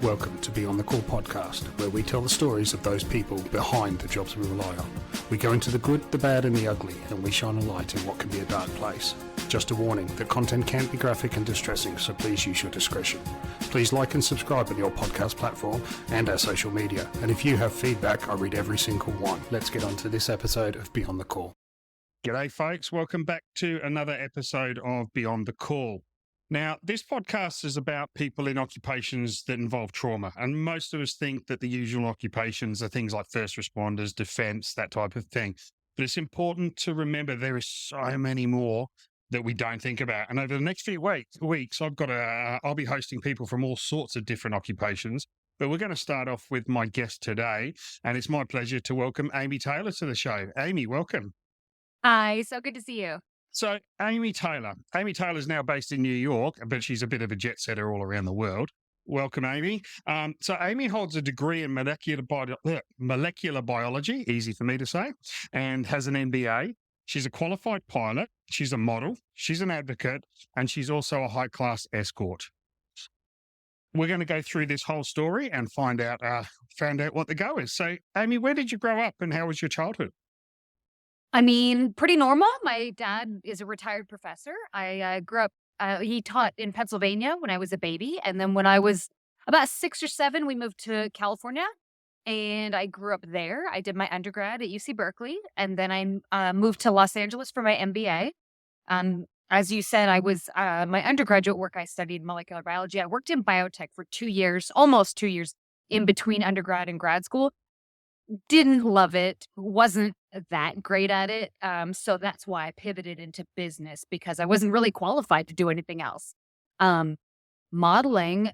Welcome to Beyond the Call podcast, where we tell the stories of those people behind the jobs we rely on. We go into the good, the bad and the ugly, and we shine a light in what can be a dark place. Just a warning, the content can be graphic and distressing, so please use your discretion. Please like and subscribe on your podcast platform and our social media. And if you have feedback, I read every single one. Let's get on to this episode of Beyond the Call. G'day folks, welcome back to another episode of Beyond the Call. Now, this podcast is about people in occupations that involve trauma, and most of us think that the usual occupations are things like first responders, defense, that type of thing. But it's important to remember there is so many more that we don't think about. And over the next few weeks, I'll be hosting people from all sorts of different occupations. But we're going to start off with my guest today, and it's my pleasure to welcome Amy Taylor to the show. Amy, welcome. Hi, so good to see you. So Amy Taylor is now based in New York, but she's a bit of a jet setter all around the world. Welcome, Amy. So Amy holds a degree in molecular biology, easy for me to say, and has an MBA. She's a qualified pilot. She's a model. She's an advocate, and she's also a high-class escort. We're going to go through this whole story and find out what the go is. So, Amy, where did you grow up and how was your childhood? Pretty normal. My dad is a retired professor. I grew up, he taught in Pennsylvania when I was a baby. And then when I was about 6 or 7, we moved to California and I grew up there. I did my undergrad at UC Berkeley and then I moved to Los Angeles for my MBA. As you said, I was, my undergraduate work, I studied molecular biology. I worked in biotech for 2 years, almost 2 years in between undergrad and grad school. Didn't love it, wasn't that great at it. So that's why I pivoted into business because I wasn't really qualified to do anything else. Modeling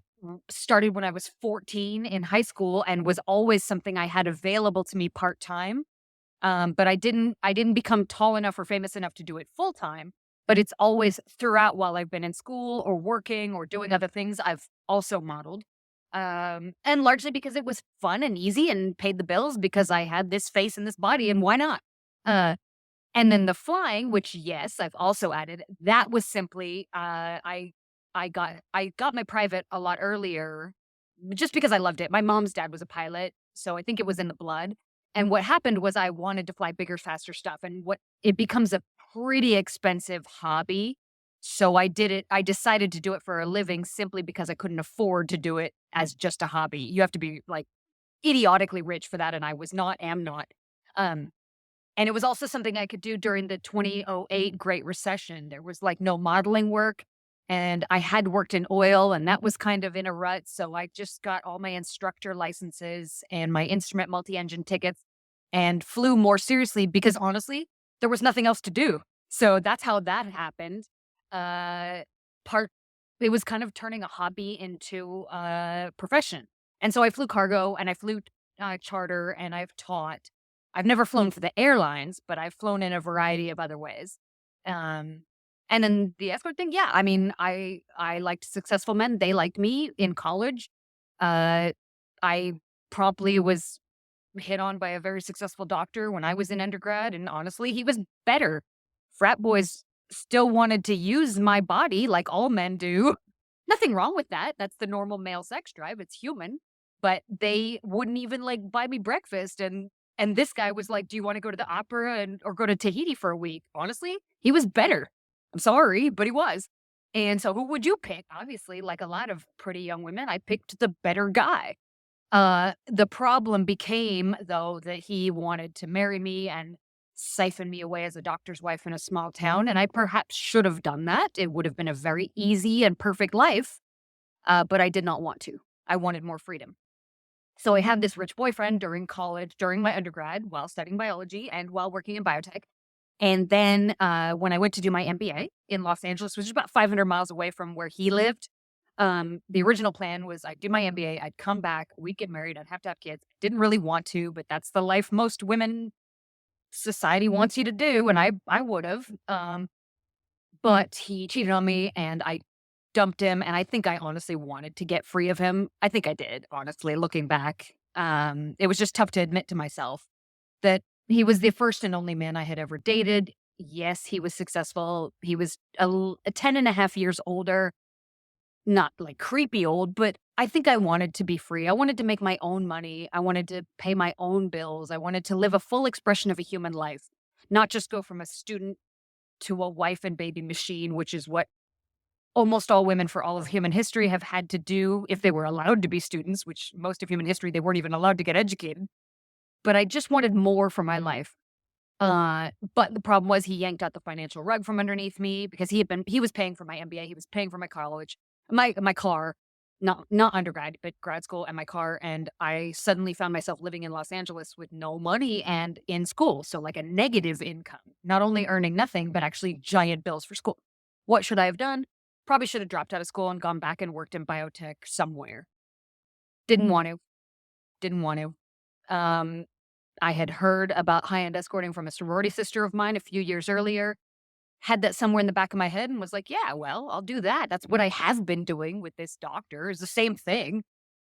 started when I was 14 in high school and was always something I had available to me part-time. But I didn't become tall enough or famous enough to do it full-time. But it's always throughout while I've been in school or working or doing other things, I've also modeled. And largely because it was fun and easy and paid the bills because I had this face and this body and why not? And then the flying, which yes, I've also added, that was simply, I got my private a lot earlier just because I loved it. My mom's dad was a pilot, so I think it was in the blood. And what happened was I wanted to fly bigger, faster stuff. And it becomes a pretty expensive hobby. So I decided to do it for a living simply because I couldn't afford to do it as just a hobby. You have to be like idiotically rich for that. And I am not. And it was also something I could do during the 2008 Great Recession. There was like no modeling work and I had worked in oil and that was kind of in a rut. So I just got all my instructor licenses and my instrument multi-engine tickets and flew more seriously because honestly, there was nothing else to do. So that's how that happened. It was kind of turning a hobby into a profession. And so I flew cargo and I flew charter and I've taught. I've never flown for the airlines, but I've flown in a variety of other ways. And then the escort thing, yeah, I liked successful men. They liked me in college. I promptly was hit on by a very successful doctor when I was in undergrad. And honestly, he was better. Frat boys still wanted to use my body like all men do. Nothing wrong with that. That's the normal male sex drive. It's human. But they wouldn't even like buy me breakfast. And this guy was like, do you want to go to the opera or go to Tahiti for a week? Honestly, he was better. I'm sorry, but he was. And so who would you pick? Obviously, like a lot of pretty young women, I picked the better guy. The problem became, though, that he wanted to marry me and siphon me away as a doctor's wife in a small town. And I perhaps should have done that. It would have been a very easy and perfect life. But I did not want to. I wanted more freedom. So I had this rich boyfriend during college, during my undergrad, while studying biology and while working in biotech. And then when I went to do my MBA in Los Angeles, which is about 500 miles away from where he lived, the original plan was I'd do my MBA, I'd come back, we'd get married, I'd have to have kids. Didn't really want to, but that's the life most women society wants you to do, and I would have. But he cheated on me, and I dumped him, and I think I honestly wanted to get free of him. I think I did, honestly, looking back. It was just tough to admit to myself that he was the first and only man I had ever dated. Yes, he was successful. He was 10 and a half years older. Not like creepy old, but I think I wanted to be free. I wanted to make my own money. I wanted to pay my own bills. I wanted to live a full expression of a human life, not just go from a student to a wife and baby machine, which is what almost all women for all of human history have had to do if they were allowed to be students, which most of human history, they weren't even allowed to get educated. But I just wanted more for my life. But the problem was he yanked out the financial rug from underneath me because he was paying for my MBA, he was paying for my college, my car, not undergrad, but grad school and my car. And I suddenly found myself living in Los Angeles with no money and in school. So like a negative income, not only earning nothing, but actually giant bills for school. What should I have done? Probably should have dropped out of school and gone back and worked in biotech somewhere. Didn't want to. Didn't want to. I had heard about high-end escorting from a sorority sister of mine a few years earlier, had that somewhere in the back of my head and was like, "Yeah, well, I'll do that. That's what I have been doing with this doctor, is the same thing."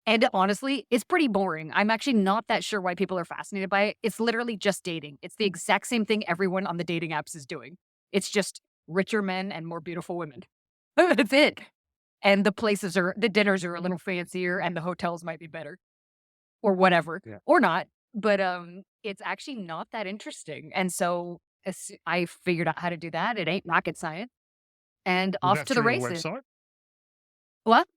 And honestly, it's pretty boring. I'm actually not that sure why people are fascinated by it. It's literally just dating. It's the exact same thing everyone on the dating apps is doing. It's just richer men and more beautiful women. That's it. And the dinners are a little fancier and the hotels might be better or whatever, Yeah. or not. But, it's actually not that interesting, and so, I figured out how to do that. It ain't rocket science, and Was off that to the through a races. website? What?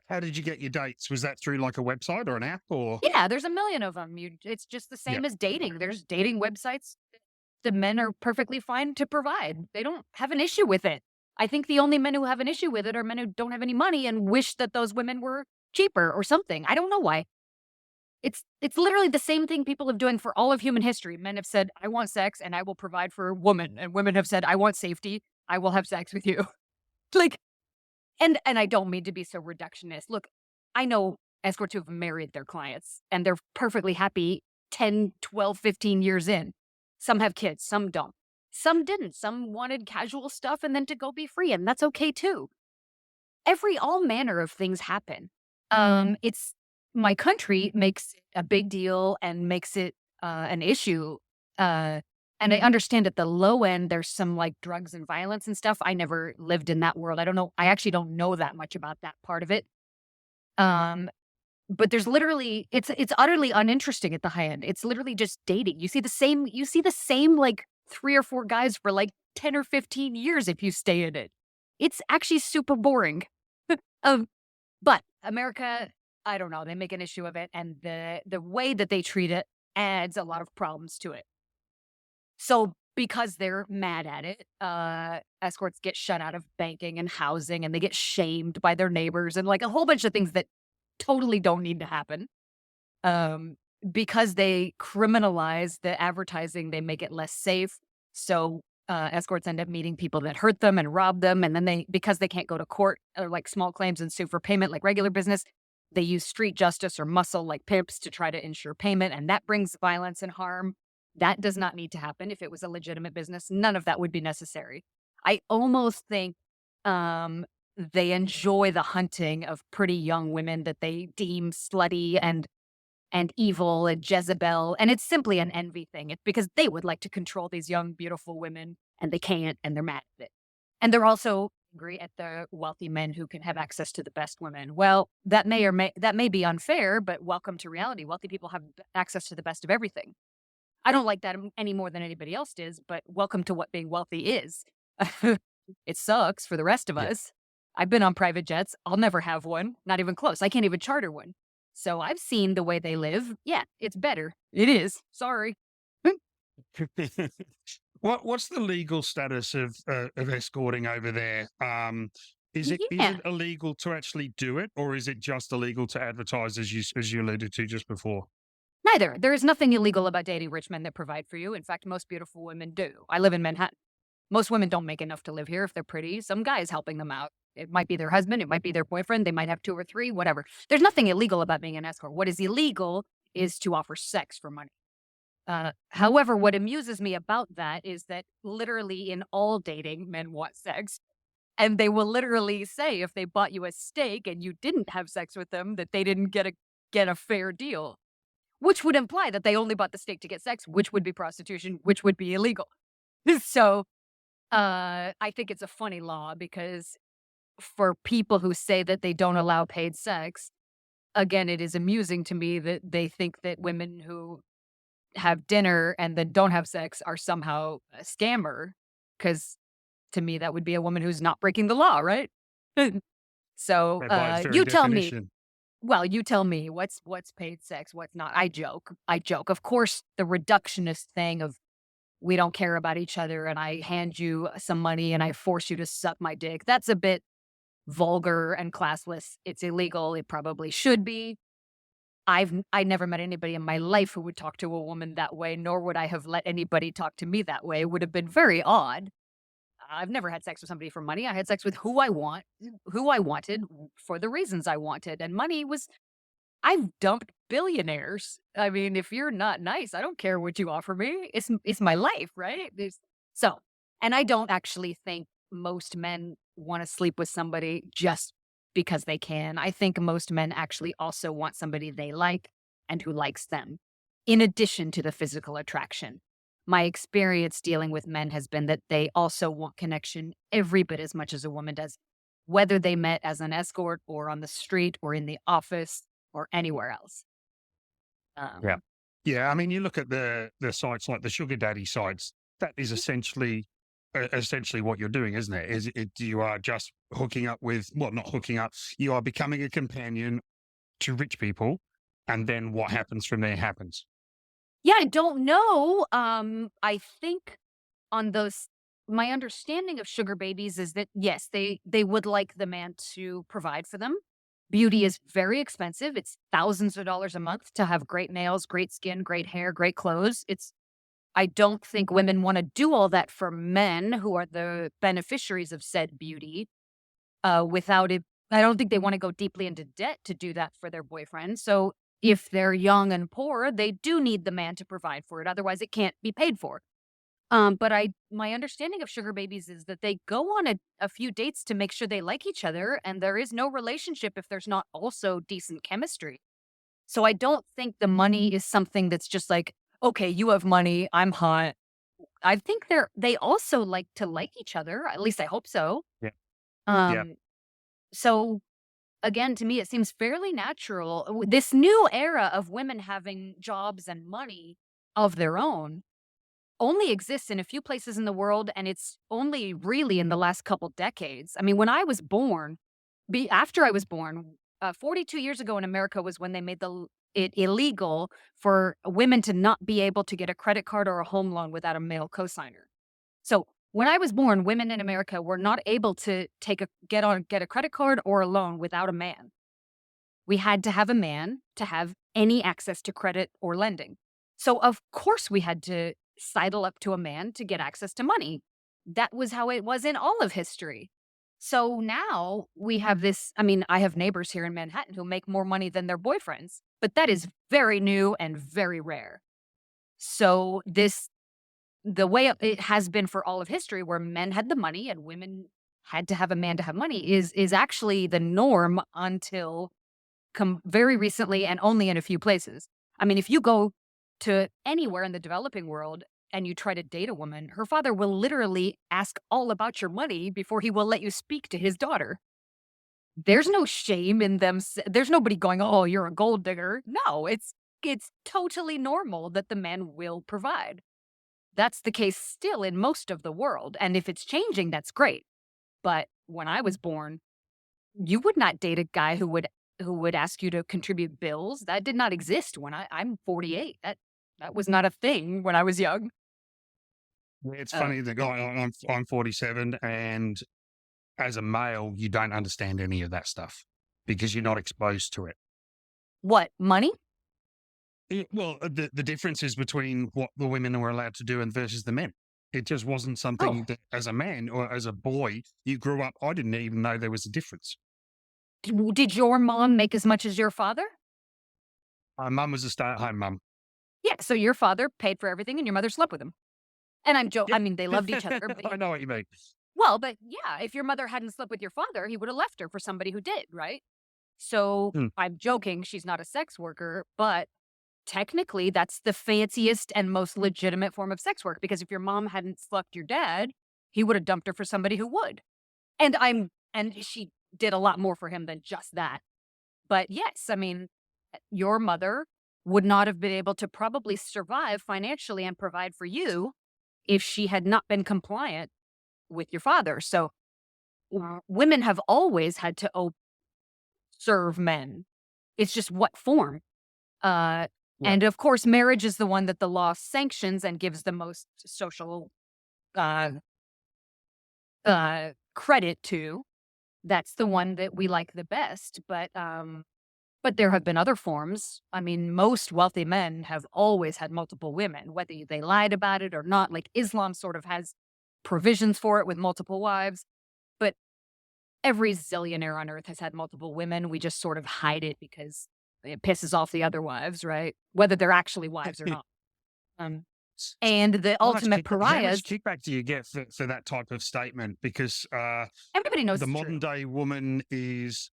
How did you get your dates? Was that through like a website or an app or? Yeah, there's a million of them. It's just the Yeah. same as dating. There's dating websites that the men are perfectly fine to provide. They don't have an issue with it. I think the only men who have an issue with it are men who don't have any money and wish that those women were cheaper or something. I don't know why. It's literally the same thing people have doing for all of human history. Men have said, "I want sex and I will provide for a woman," and women have said, "I want safety. I will have sex with you." Like, and I don't mean to be so reductionist. Look, I know escorts who have married their clients and they're perfectly happy 10, 12, 15 years in. Some have kids, some don't. Some didn't. Some wanted casual stuff and then to go be free, and that's okay too. All manner of things happen. It's my country makes it a big deal and makes it, an issue, uh, and I understand at the low end, there's some, like, drugs and violence and stuff. I never lived in that world. I actually don't know that much about that part of it. Um, but there's literally it's utterly uninteresting at the high end. It's literally just dating. You see the same, like, 3 or 4 guys for, like, 10 or 15 years if you stay in it. It's actually super boring. Um, but America, I don't know, they make an issue of it, and the way that they treat it adds a lot of problems to it. So because they're mad at it, escorts get shut out of banking and housing, and they get shamed by their neighbors, and like a whole bunch of things that totally don't need to happen. Um, because they criminalize the advertising, they make it less safe. So escorts end up meeting people that hurt them and rob them, and then because they can't go to court or like small claims and sue for payment like regular business, they use street justice or muscle like pimps to try to ensure payment, and that brings violence and harm. That does not need to happen. If it was a legitimate business, none of that would be necessary. I almost think they enjoy the hunting of pretty young women that they deem slutty and evil and Jezebel, and it's simply an envy thing. It's because they would like to control these young, beautiful women, and they can't, and they're mad at it. And they're also angry at the wealthy men who can have access to the best women. Well, that may be unfair, but welcome to reality. Wealthy people have access to the best of everything. I don't like that any more than anybody else does, but welcome to what being wealthy is. It sucks for the rest of Yeah. us. I've been on private jets. I'll never have one. Not even close. I can't even charter one. So I've seen the way they live. Yeah, it's better. It is. Sorry. What's the legal status of escorting over there? Is Yeah. it illegal to actually do it, or is it just illegal to advertise as you alluded to just before? Neither. There is nothing illegal about dating rich men that provide for you. In fact, most beautiful women do. I live in Manhattan. Most women don't make enough to live here if they're pretty. Some guy is helping them out. It might be their husband, it might be their boyfriend, they might have 2 or 3, whatever. There's nothing illegal about being an escort. What is illegal is to offer sex for money. However, what amuses me about that is that literally in all dating, men want sex. And they will literally say if they bought you a steak and you didn't have sex with them, that they didn't get a fair deal, which would imply that they only bought the steak to get sex, which would be prostitution, which would be illegal. So I think it's a funny law because for people who say that they don't allow paid sex, again, it is amusing to me that they think that women who have dinner and then don't have sex are somehow a scammer. Because to me, that would be a woman who's not breaking the law, right? So, By its very you tell me. definition. Well, you tell me what's paid sex, what's not. I joke. I joke. Of course, the reductionist thing of we don't care about each other and I hand you some money and I force you to suck my dick. That's a bit vulgar and classless. It's illegal. It probably should be. I never met anybody in my life who would talk to a woman that way, nor would I have let anybody talk to me that way. It would have been very odd. I've never had sex with somebody for money. I had sex with who I wanted for the reasons I wanted. And money was I've dumped billionaires. I mean, if you're not nice, I don't care what you offer me. It's my life, right? So, and I don't actually think most men want to sleep with somebody just because they can. I think most men actually also want somebody they like and who likes them, in addition to the physical attraction. My experience dealing with men has been that they also want connection every bit as much as a woman does, whether they met as an escort or on the street or in the office or anywhere else. Yeah. Um, Yeah, I mean, you look at the sites like the sugar daddy sites. That is essentially what you're doing, isn't it? You are just hooking up with, well, not hooking up. You are becoming a companion to rich people, and then what happens from there happens. yeah, I don't know. I think on those, my understanding of sugar babies is that yes, they would like the man to provide for them. Beauty is very expensive. It's thousands of dollars a month to have great nails, great skin, great hair, great clothes. I don't think women want to do all that for men who are the beneficiaries of said beauty. Without it, I don't think they want to go deeply into debt to do that for their boyfriend. So if they're young and poor, they do need the man to provide for it. Otherwise, it can't be paid for. But my understanding of sugar babies is that they go on a few dates to make sure they like each other, and there is no relationship if there's not also decent chemistry. So I don't think the money is something that's just like, okay, you have money, I'm hot. I think they also like to like each other. At least I hope so. Yeah. Yeah. Um, so again, to me, it seems fairly natural. This new era of women having jobs and money of their own only exists in a few places in the world, and it's only really in the last couple decades. I mean, when I was born, after I was born, 42 years ago in America was when they made it illegal for women to not be able to get a credit card or a home loan without a male cosigner. So when I was born, women in America were not able to get a credit card or a loan without a man. We had to have a man to have any access to credit or lending. So, of course, we had to sidle up to a man to get access to money. That was how it was in all of history. So now we have this. I mean, I have neighbors here in Manhattan who make more money than their boyfriends, but that is very new and very rare. So, the way it has been for all of history, where men had the money and women had to have a man to have money, is actually the norm until come very recently and only in a few places. I mean, if you go to anywhere in the developing world and you try to date a woman, her father will literally ask all about your money before he will let you speak to his daughter. There's no shame in them. There's nobody going, "Oh, you're a gold digger." No, it's totally normal that the man will provide. That's the case still in most of the world, and if it's changing, that's great. But when I was born, you would not date a guy who would ask you to contribute bills. That did not exist when I'm 48. That was not a thing when I was young. It's Uh, funny. The guy I'm 47, and as a male, you don't understand any of that stuff because you're not exposed to it. what, money? Well, the difference is between what the women were allowed to do and versus the men. It just wasn't something Oh, that, as a man or as a boy, you grew up. I didn't even know there was a difference. did your mom make as much as your father? My mum was a stay-at-home mum. Yeah, so your father paid for everything and your mother slept with him. And Yeah, I mean, they loved each other, but I know what you mean. but yeah, if your mother hadn't slept with your father, he would have left her for somebody who did, right? So Hmm. I'm joking, she's not a sex worker, but technically, that's the fanciest and most legitimate form of sex work, because if your mom hadn't fucked your dad, he would have dumped her for somebody who would. And and she did a lot more for him than just that. But yes, I mean, your mother would not have been able to probably survive financially and provide for you if she had not been compliant with your father. So women have always had to serve men. It's just what form. Uh, Yeah. and of course, marriage is the one that the law sanctions and gives the most social uh, credit to. That's the one that we like the best. But there have been other forms. I mean, most wealthy men have always had multiple women, whether they lied about it or not. Like Islam sort of has provisions for it with multiple wives, but every zillionaire on earth has had multiple women. We just sort of hide it because it pisses off the other wives, right? Whether they're actually wives or not. Um, and the ultimate How much pariahs, kickback do you get for that type of statement? Because everybody knows the it's modern true. day woman is,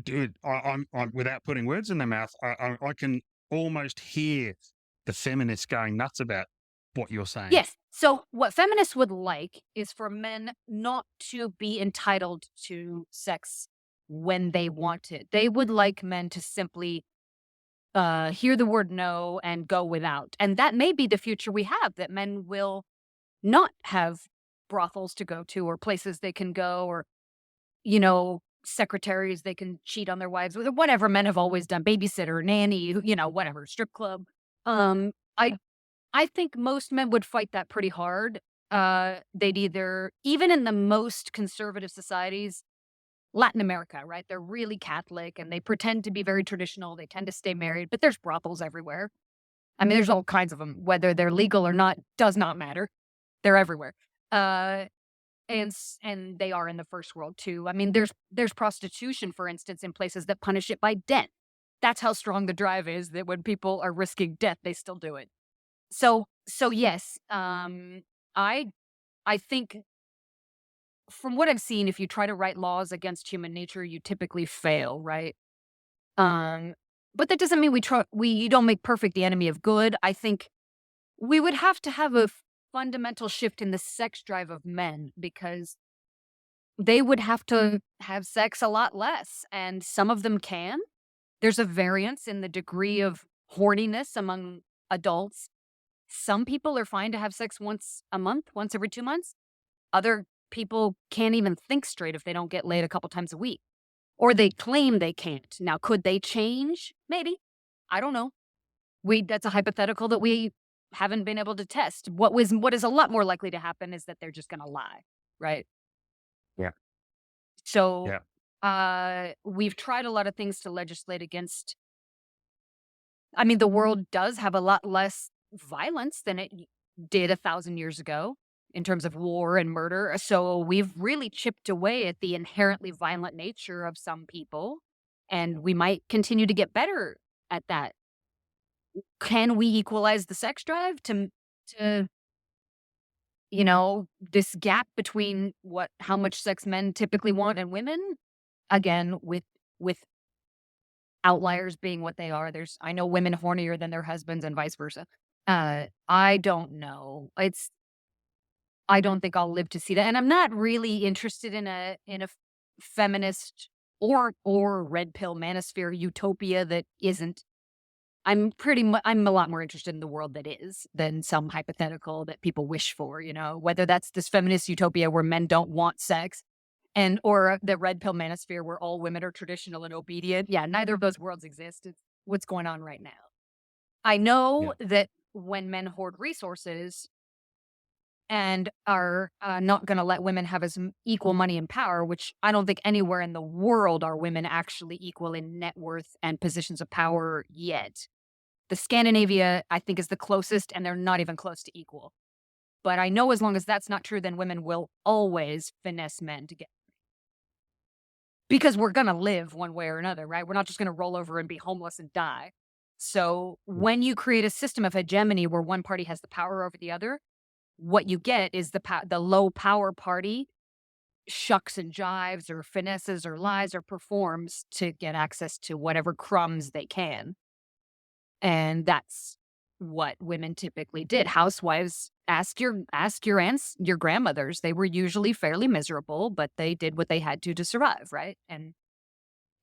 dude, I'm without putting words in their mouth, I can almost hear the feminists going nuts about what you're saying. Yes. So what feminists would like is for men not to be entitled to sex when they want it. They would like men to simply hear the word no and go without. And that may be the future we have, that men will not have brothels to go to or places they can go or, secretaries they can cheat on their wives with or whatever men have always done, babysitter, nanny, whatever, strip club. I I think most men would fight that pretty hard. They'd either, even in the most conservative societies, Latin America, right? They're really Catholic and they pretend to be very traditional. They tend to stay married, but there's brothels everywhere. I mean, there's all kinds of them. Whether they're legal or not does not matter. They're everywhere. Uh, and they are in the first world too. I mean, there's prostitution, for instance, in places that punish it by death. That's how strong the drive is. That when people are risking death, they still do it. So yes, I I think from what I've seen, if you try to write laws against human nature, you typically fail, right? Um, but that doesn't mean we you don't make perfect the enemy of good. I think we would have to have a fundamental shift in the sex drive of men because they would have to have sex a lot less, and some of them can. There's a variance in the degree of horniness among adults. Some people are fine to have sex once a month, once every 2 months. Other people can't even think straight if they don't get laid a couple times a week, or they claim they can't. Now, could they change? Maybe. I don't know. That's a hypothetical that we haven't been able to test. What is a lot more likely to happen is that they're just gonna lie, right? Yeah. So, Yeah. we've tried a lot of things to legislate against. I mean, the world does have a lot less violence than it did 1,000 years ago in terms of war and murder. So we've really chipped away at the inherently violent nature of some people, and we might continue to get better at that. Can we equalize the sex drive to this gap between how much sex men typically want and women? Again, with outliers being what they are. I know women hornier than their husbands and vice versa. I don't know. I don't think I'll live to see that. And I'm not really interested in a feminist or red pill manosphere utopia that isn't. I'm a lot more interested in the world that is than some hypothetical that people wish for, whether that's this feminist utopia where men don't want sex or the red pill manosphere where all women are traditional and obedient. Yeah, neither of those worlds exist. It's what's going on right now. I know Yeah. that when men hoard resources and are not going to let women have equal money and power, which I don't think anywhere in the world are women actually equal in net worth and positions of power yet. The Scandinavia, I think, is the closest, and they're not even close to equal. But I know as long as that's not true, then women will always finesse men to get. Because we're gonna live one way or another, right? We're not just gonna roll over and be homeless and die. So when you create a system of hegemony where one party has the power over the other, what you get is the low power party shucks and jives or finesses or lies or performs to get access to whatever crumbs they can. And that's what women typically did. Housewives, your grandmothers. They were usually fairly miserable, but they did what they had to survive, right? And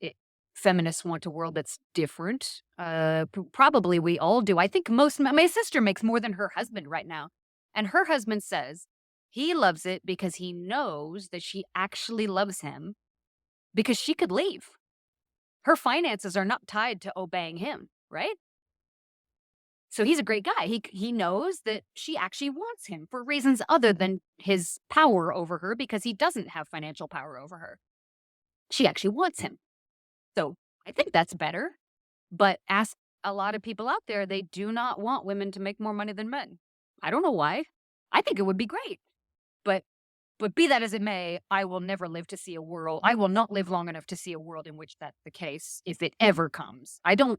it, feminists want a world that's different. Probably we all do. I think my sister makes more than her husband right now, and her husband says he loves it because he knows that she actually loves him because she could leave. Her finances are not tied to obeying him, right? So he's a great guy. He knows that she actually wants him for reasons other than his power over her because he doesn't have financial power over her. She actually wants him. So I think that's better. But ask a lot of people out there, they do not want women to make more money than men. I don't know why. I think it would be great. But be that as it may, I will never live to see a world. I will not live long enough to see a world in which that's the case if it ever comes. I don't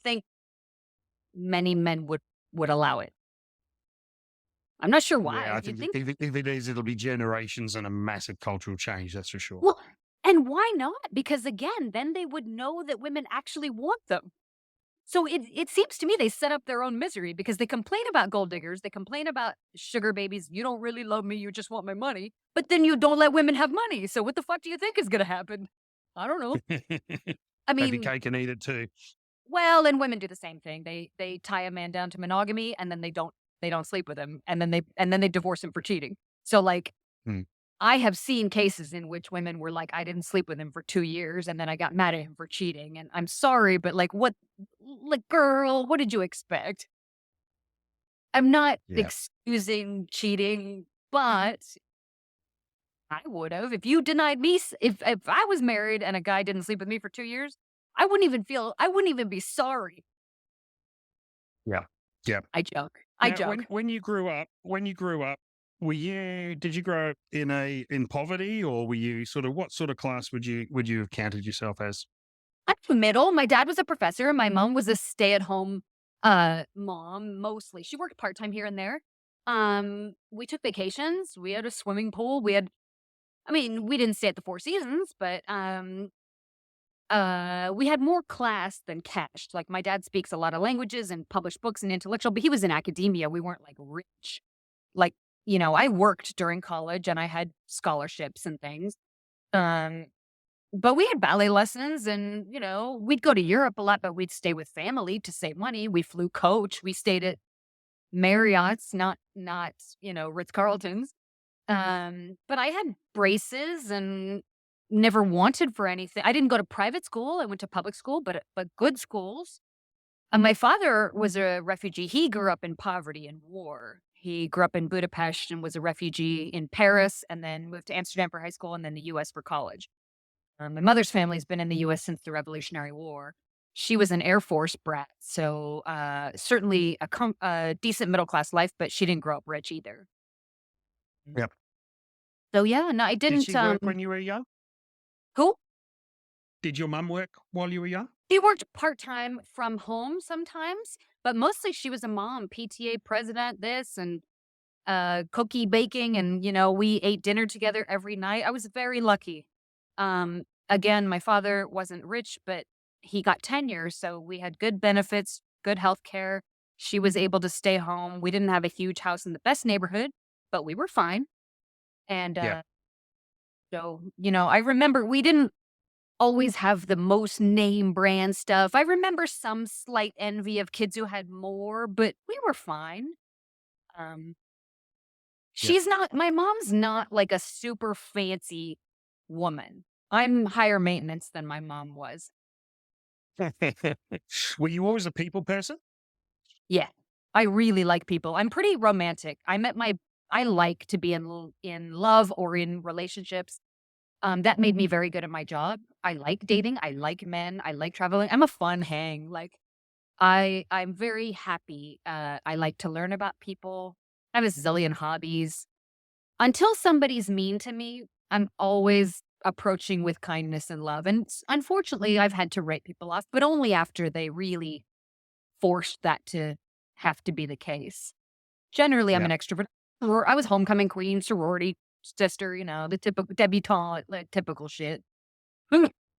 think many men would allow it. I'm not sure Yeah, why. I You think think? if it is, it'll be generations and a massive cultural change. That's for sure. Well, and why not? Because again, then they would know that women actually want them. So it seems to me they set up their own misery because they complain about gold diggers, they complain about sugar babies. You don't really love me, you just want my money. But then you don't let women have money. So what the fuck do you think is going to happen? I don't know. I Have your mean, cake and eat it too. well, and women do the same thing. They tie a man down to monogamy and then they don't sleep with him and then they divorce him for cheating. So like Hmm. I have seen cases in which women were like, I didn't sleep with him for 2 years and then I got mad at him for cheating. And I'm sorry, but like, girl, what did you expect? I'm not Yeah. excusing cheating, but I would have. If you denied me, if I was married and a guy didn't sleep with me for 2 years, I wouldn't even be sorry. Yeah. Yeah. I joke. I Now, when joke. when you grew up, did you grow up in poverty, or were you what sort of class would you have counted yourself as? I'm middle. My dad was a professor. My mom was a stay-at-home mom mostly. She worked part-time here and there. We took vacations. We had a swimming pool. We didn't stay at the Four Seasons, but we had more class than cash. Like my dad speaks a lot of languages and published books and intellectual, but he was in academia. We weren't like rich. Like, I worked during college and I had scholarships and things. Um But we had ballet lessons and, we'd go to Europe a lot, but we'd stay with family to save money. We flew coach. We stayed at Marriott's, not, Ritz-Carlton's. But I had braces and never wanted for anything. I didn't go to private school. I went to public school, but good schools. And my father was a refugee. He grew up in poverty and war. He grew up in Budapest and was a refugee in Paris and then moved to Amsterdam for high school and then the US for college. My mother's family's been in the US since the Revolutionary War. She was an Air Force brat, so certainly a decent middle class life, but she didn't grow up rich either. Mm. Yep. So yeah, no, I Did didn't. she work when you were young? Who? Did your mum work while you were young? She worked part time from home sometimes, but mostly she was a mom, PTA president, this and cookie baking, and we ate dinner together every night. I was very lucky. Again, my father wasn't rich, but he got tenure, so we had good benefits, good health care. She was able to stay home. We didn't have a huge house in the best neighborhood, but we were fine. And Yeah. so, I remember we didn't always have the most name brand stuff. I remember some slight envy of kids who had more, but we were fine. Um, Yeah. my mom's not like a super fancy woman. I'm higher maintenance than my mom was. Were you always a people person? Yeah. I really like people. I'm pretty romantic. I like to be in love or in relationships. That made me very good at my job. I like dating. I like men. I like traveling. I'm a fun hang. Like I'm very happy. I like to learn about people. I have a zillion hobbies. Until somebody's mean to me, I'm always approaching with kindness and love. And unfortunately, I've had to write people off, but only after they really forced that to have to be the case. Generally, I'm Yeah. an extrovert. I was homecoming queen, sorority sister, the typical debutante, like typical shit.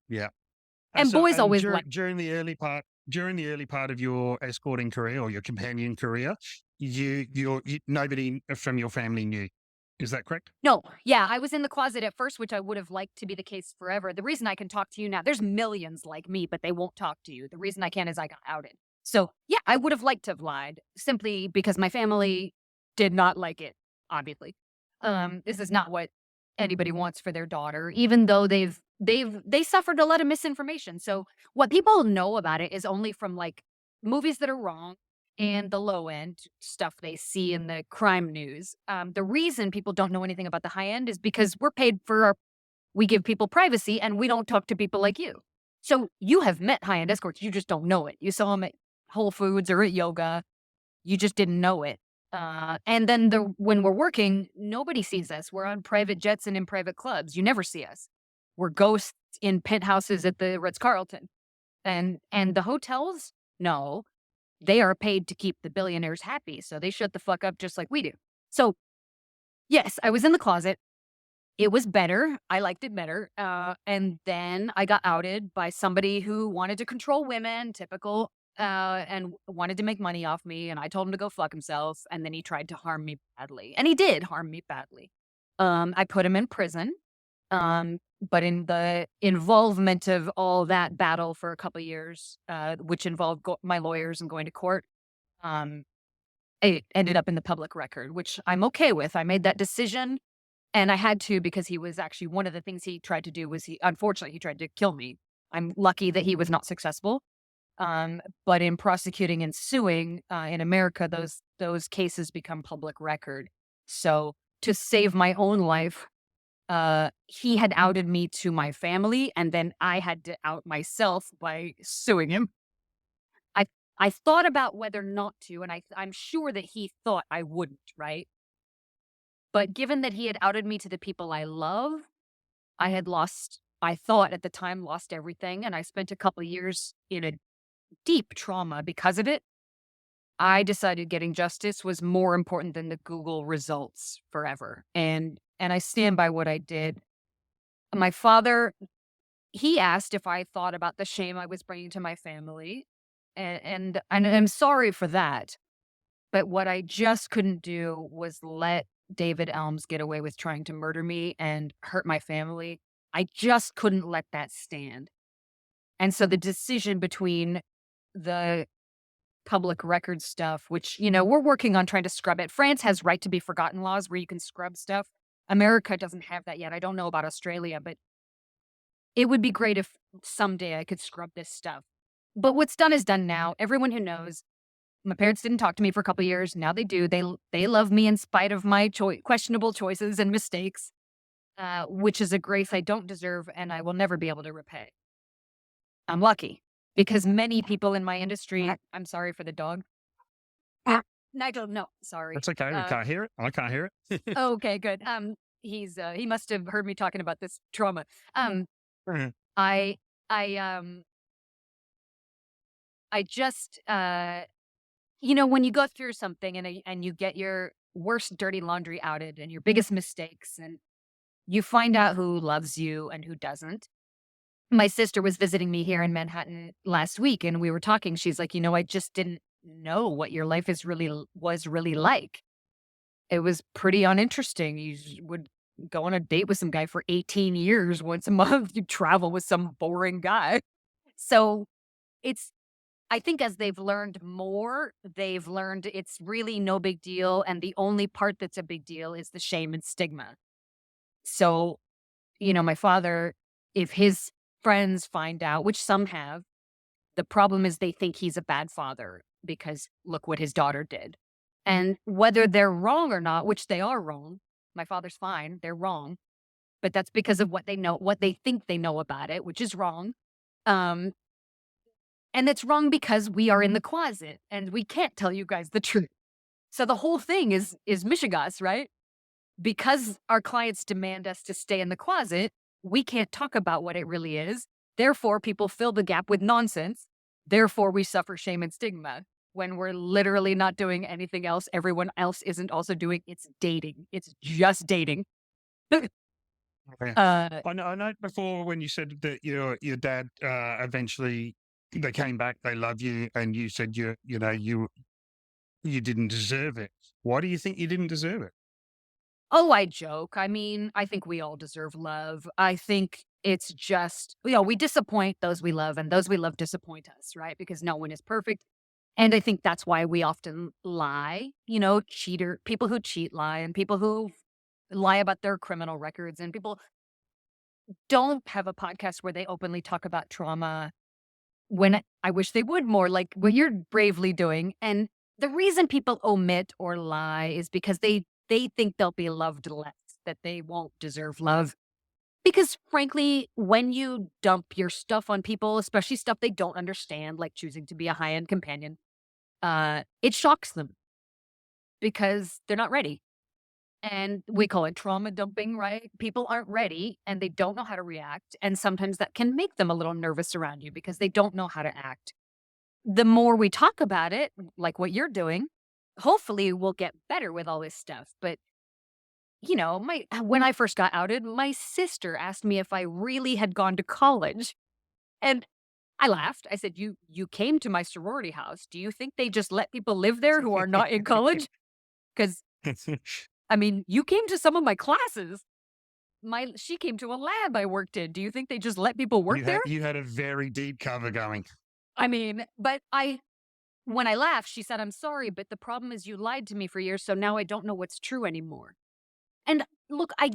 Yeah. And So, boys and always like, during the early part during the early part of your escorting career or your companion career, nobody from your family knew. Is that correct? No, yeah, I was in the closet at first, which I would have liked to be the case forever. The reason I can talk to you now, there's millions like me, but they won't talk to you. The reason I can is I got outed. So, yeah, I would have liked to have lied simply because my family did not like it, obviously. This is not what anybody wants for their daughter, even though they suffered a lot of misinformation. So, what people know about it is only from like movies that are wrong and the low end stuff they see in the crime news. The reason people don't know anything about the high end is because we're paid for we give people privacy and we don't talk to people like you. So you have met high end escorts, you just don't know it. You saw them at Whole Foods or at yoga, you just didn't know it. And then when we're working, nobody sees us. We're on private jets and in private clubs. You never see us. We're ghosts in penthouses at the Ritz Carlton, and the hotels. No, they are paid to keep the billionaires happy, so they shut the fuck up just like we do. So, yes, I was in the closet. It was better. I liked it better. And then I got outed by somebody who wanted to control women, typical, and wanted to make money off me. And I told him to go fuck himself. And then he tried to harm me badly. And he did harm me badly. I put him in prison. But in the involvement of all that battle for a couple of years, which involved my lawyers and going to court, um, it ended up in the public record, which I'm okay with. I made that decision, and I had to because he was actually one of the things he tried to do was unfortunately, he tried to kill me. I'm lucky that he was not successful. But in prosecuting and suing in America, those cases become public record. So to save my own life, he had outed me to my family, and then I had to out myself by suing him. I I thought about whether not to, and I'm sure that he thought I wouldn't, right? But given that he had outed me to the people I love, I thought at the time, lost everything, and I spent a couple of years in a deep trauma because of it. I decided getting justice was more important than the Google results forever, and I stand by what I did. My father, he asked if I thought about the shame I was bringing to my family, and I'm sorry for that. But what I just couldn't do was let David Elms get away with trying to murder me and hurt my family. I just couldn't let that stand. And so the decision between the public record stuff, which, we're working on trying to scrub it. France has right to be forgotten laws where you can scrub stuff. America doesn't have that yet. I don't know about Australia, but it would be great if someday I could scrub this stuff. But what's done is done now. Everyone who knows, my parents didn't talk to me for a couple of years. Now they do. They love me in spite of my questionable choices and mistakes, which is a grace I don't deserve and I will never be able to repay. I'm lucky because many people in my industry. I'm sorry for the dog. Nigel, no, sorry. That's okay. We can't hear it. I can't hear it. Okay, good. He must have heard me talking about this trauma. Mhm. I I just when you go through something and you get your worst dirty laundry outed and your biggest mistakes and you find out who loves you and who doesn't. My sister was visiting me here in Manhattan last week and we were talking. She's like, I just didn't know what your life was really like. It was pretty uninteresting. Would go on a date with some guy for 18 years once a month. You travel with some boring guy. So it's I think as they've learned more, they've learned it's really no big deal, and the only part that's a big deal is the shame and stigma. So, my father, if his friends find out, which some have, the problem is they think he's a bad father because look what his daughter did. And whether they're wrong or not, which they are wrong, my father's fine, they're wrong, but that's because of what they know, what they think they know about it, which is wrong. Um, and it's wrong because we are in the closet and we can't tell you guys the truth. So the whole thing is mishigas, right? Because our clients demand us to stay in the closet, we can't talk about what it really is. Therefore, people fill the gap with nonsense. Therefore, we suffer shame and stigma when we're literally not doing anything else. Everyone else isn't also doing it's dating. It's just dating. Yeah. uh, I know before when you said that your dad eventually they came back, they love you, and you said you didn't deserve it. Why do you think you didn't deserve it? Oh, I joke. I mean, I think we all deserve love. I think it's just, we disappoint those we love, and those we love disappoint us, right? Because no one is perfect. And I think that's why we often lie, people who cheat lie, and people who lie about their criminal records, and people don't have a podcast where they openly talk about trauma when I wish they would more, like what you're bravely doing. And the reason people omit or lie is because they think they'll be loved less, that they won't deserve love. Because frankly, when you dump your stuff on people, especially stuff they don't understand, like choosing to be a high-end companion, it shocks them because they're not ready. And we call it trauma dumping, right? People aren't ready and they don't know how to react. And sometimes that can make them a little nervous around you because they don't know how to act. The more we talk about it, like what you're doing, hopefully we'll get better with all this stuff. But my when I first got outed, my sister asked me if I really had gone to college. And I laughed. I said, You came to my sorority house. Do you think they just let people live there who are not in college? Because I mean, you came to some of my classes. She came to a lab I worked in. Do you think they just let people work there? You had a very deep cover going. I mean, but when I laughed, she said, I'm sorry, but the problem is you lied to me for years, so now I don't know what's true anymore. And look, I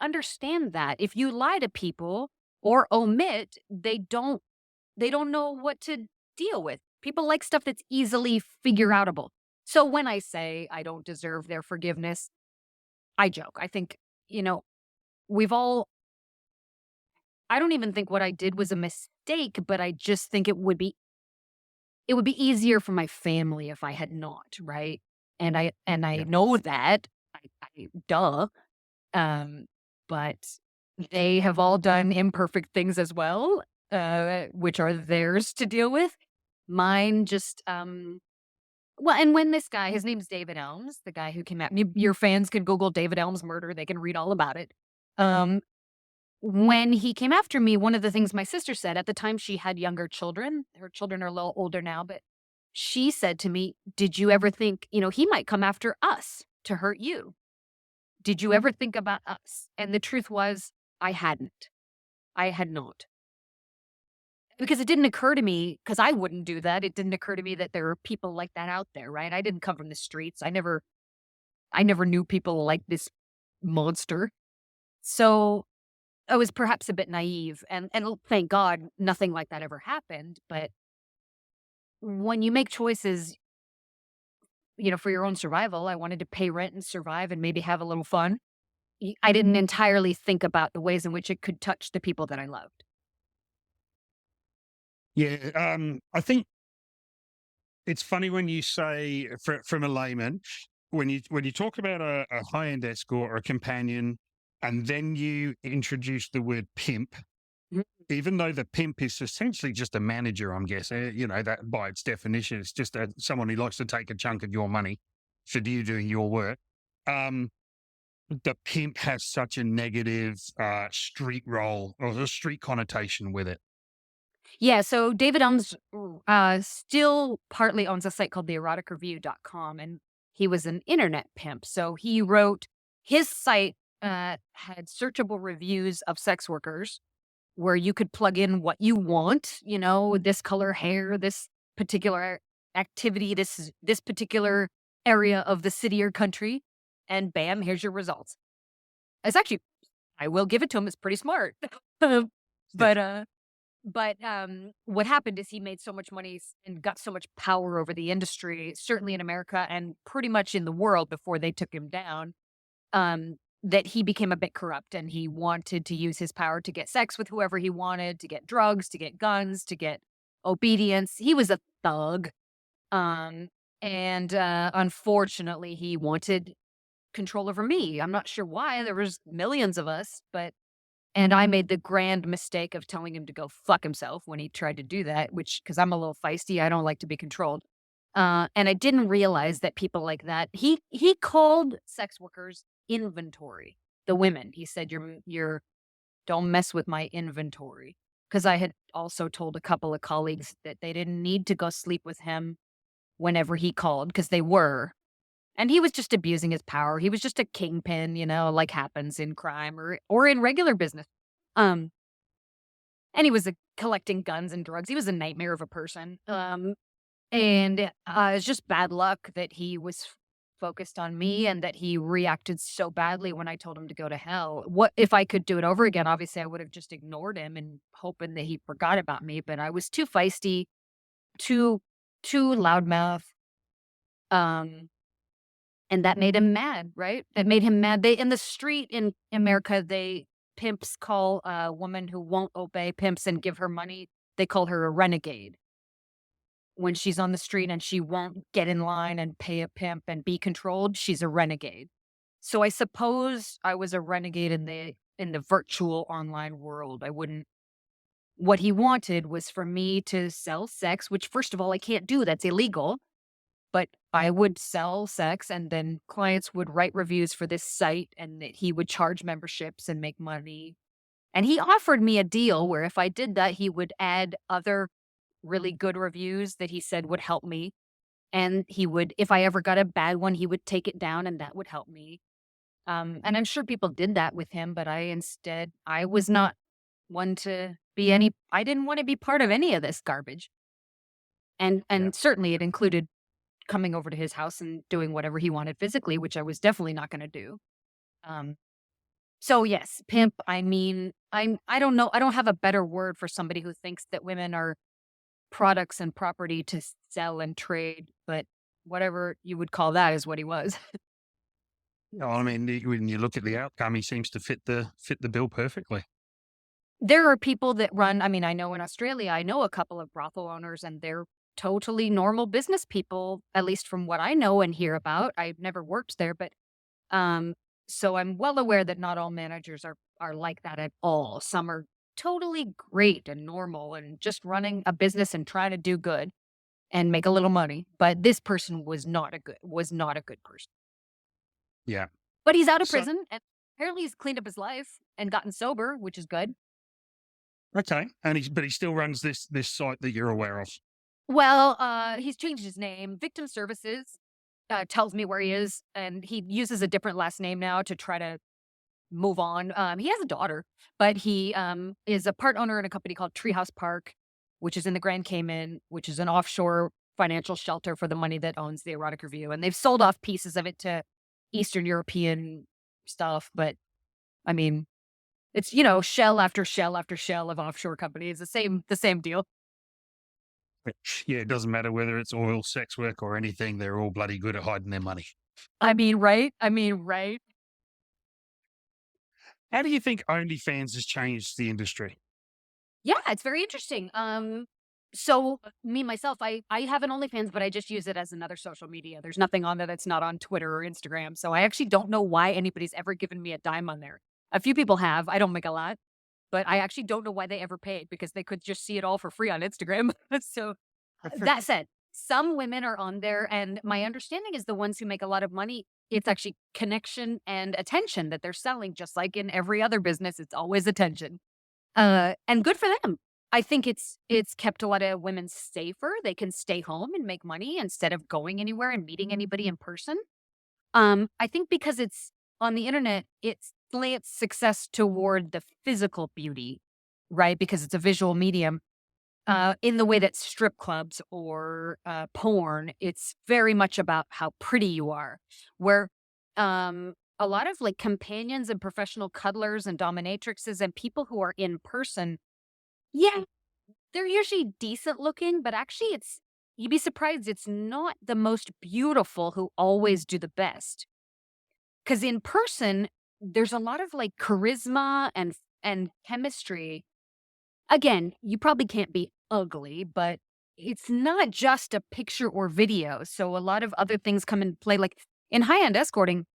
understand that. If you lie to people or omit, they don't know what to deal with. People like stuff that's easily figure outable. So when I say I don't deserve their forgiveness, I joke. I think, you know, we've all I don't even think what I did was a mistake, but I just think it would be easier for my family if I had not, right? And I Yeah. know that. Duh. Um, but they have all done imperfect things as well, which are theirs to deal with. Mine just well, and when this guy, his name's David Elms, the guy who came at me, your fans can Google David Elms murder, they can read all about it. Um, when he came after me, one of the things my sister said at the time, she had younger children. Her children are a little older now, but she said to me, "Did you ever think, he might come after us to hurt you? Did you ever think about us?" And the truth was, I hadn't. I had not. Because it didn't occur to me, because I wouldn't do that. It didn't occur to me that there are people like that out there, right? I didn't come from the streets. I never knew people like this monster. So I was perhaps a bit naive, and thank God nothing like that ever happened. But when you make choices, for your own survival, I wanted to pay rent and survive and maybe have a little fun. I didn't entirely think about the ways in which it could touch the people that I loved. Yeah, I think it's funny when you say, from a layman, when you talk about a high end escort or a companion, and then you introduce the word pimp, Mhm. even though the pimp is essentially just a manager, I'm guessing, that by its definition, it's just someone who likes to take a chunk of your money for you doing your work. Um, the pimp has such a negative street role or a street connotation with it. Yeah, so David Elms still partly owns a site called theeroticreview.com, and he was an internet pimp. So he wrote his site had searchable reviews of sex workers where you could plug in what you want, this color hair, this particular activity, this particular area of the city or country, and bam, here's your results. It's actually, I will give it to him, it's pretty smart. Yeah. but what happened is he made so much money and got so much power over the industry, certainly in America and pretty much in the world before they took him down, that he became a bit corrupt, and he wanted to use his power to get sex with whoever he wanted, to get drugs, to get guns, to get obedience. He was a thug. Um, and unfortunately, he wanted control over me. I'm not sure why. There was millions of us, and I made the grand mistake of telling him to go fuck himself when he tried to do that, which, because I'm a little feisty, I don't like to be controlled. And I didn't realize that people like that, he called sex workers inventory, the women. He said, "You're don't mess with my inventory." because I had also told a couple of colleagues that they didn't need to go sleep with him whenever he called because they were. And he was just abusing his power. He was just a kingpin, like happens in crime or in regular business. Um, and he was collecting guns and drugs. He was a nightmare of a person. And it's just bad luck that he was focused on me and that he reacted so badly when I told him to go to hell. What if I could do it over again? Obviously, I would have just ignored him and hoping that he forgot about me. But I was too feisty, too too loudmouth. Um, And that made him mad, right? That made him mad. They in the street in America, they pimps call a woman who won't obey pimps and give her money, they call her a renegade. When she's on the street and she won't get in line and pay a pimp and be controlled, she's a renegade. So I suppose I was a renegade in the virtual online world. I wouldn't What he wanted was for me to sell sex, which first of all, I can't do, that's illegal. But I would sell sex and then clients would write reviews for this site and that he would charge memberships and make money. And he offered me a deal where if I did that, he would add other really good reviews that he said would help me. And he would, if I ever got a bad one, he would take it down and that would help me. And I'm sure people did that with him, but I was not one to be I didn't want to be part of any of this garbage. And Yeah. certainly it included coming over to his house and doing whatever he wanted physically, which I was definitely not gonna do. Um, so yes, pimp, I mean, I don't know, I don't have a better word for somebody who thinks that women are products and property to sell and trade, but whatever you would call that is what he was. No, I mean, when you look at the outcome, he seems to fit the bill perfectly. There are people that run, I mean, I know in Australia, I know a couple of brothel owners and they're totally normal business people, at least from what I know and hear about. I've never worked there, but Um, so I'm well aware that not all managers are like that at all. Some are totally great and normal and just running a business and trying to do good and make a little money. But this person was not a good person. Yeah. But he's out of So, prison and apparently he's cleaned up his life and gotten sober, which is good. okay, and he still runs this site that you're aware of. Well, he's changed his name. Victim Services tells me where he is, and he uses a different last name now to try to move on. He has a daughter, but he is a part owner in a company called Treehouse Park, which is in the Grand Cayman, which is an offshore financial shelter for the money that owns the Erotic Review. And they've sold off pieces of it to Eastern European stuff. But I mean, it's shell after shell after shell of offshore companies. The same deal. Which, yeah, it doesn't matter whether it's oil, sex work, or anything. They're all bloody good at hiding their money. I mean, right? I mean, right? How do you think OnlyFans has changed the industry? Yeah, it's very interesting. So me myself, I have an OnlyFans, but I just use it as another social media. There's nothing on there that's not on Twitter or Instagram. So I actually don't know why anybody's ever given me a dime on there. A few people have. I don't make a lot, but I actually don't know why they ever paid because they could just see it all for free on Instagram. So that said, some women are on there, and my understanding is the ones who make a lot of money. It's actually connection and attention that they're selling, just like in every other business. It's always attention. And good for them. I think it's kept a lot of women safer. They can stay home and make money instead of going anywhere and meeting anybody in person. I think because it's on the internet, it slants success toward the physical beauty, right? Because it's a visual medium. In the way that strip clubs or porn, it's very much about how pretty you are. Where a lot of like companions and professional cuddlers and dominatrixes and people who are in person, yeah, they're usually decent looking, but actually you'd be surprised it's not the most beautiful who always do the best. Because in person, there's a lot of like charisma and chemistry. Again, you probably can't be ugly, but it's not just a picture or video. So a lot of other things come into play. Like in high-end escorting,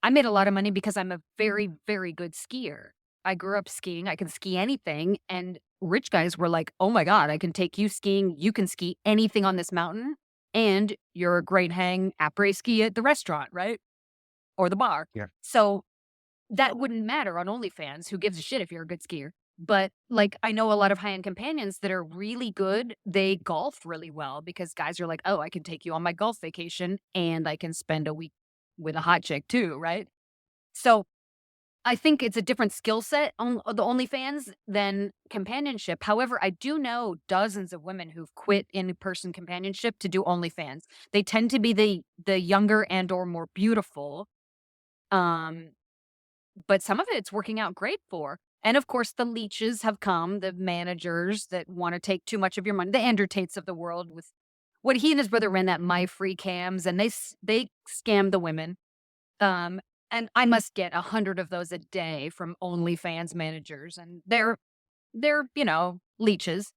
I made a lot of money because I'm a very, very good skier. I grew up skiing. I can ski anything. And rich guys were like, oh my God, I can take you skiing. You can ski anything on this mountain. And you're a great hang après ski at the restaurant, right? Or the bar. Yeah. So that wouldn't matter on OnlyFans. Who gives a shit if you're a good skier? But, like, I know a lot of high-end companions that are really good. They golf really well because guys are like, "Oh, I can take you on my golf vacation, and I can spend a week with a hot chick too," right? So, I think it's a different skill set on the OnlyFans than companionship. However, I do know dozens of women who've quit in-person companionship to do OnlyFans. They tend to be the younger and or more beautiful, um, but some of it's working out great for. And of course, the leeches have come, the managers that wanna take too much of your money, the Andrew Tates of the world with what he and his brother ran that My Free Cams, and they scammed the women. Um, and I must get 100 of those a day from OnlyFans managers, and they're, leeches.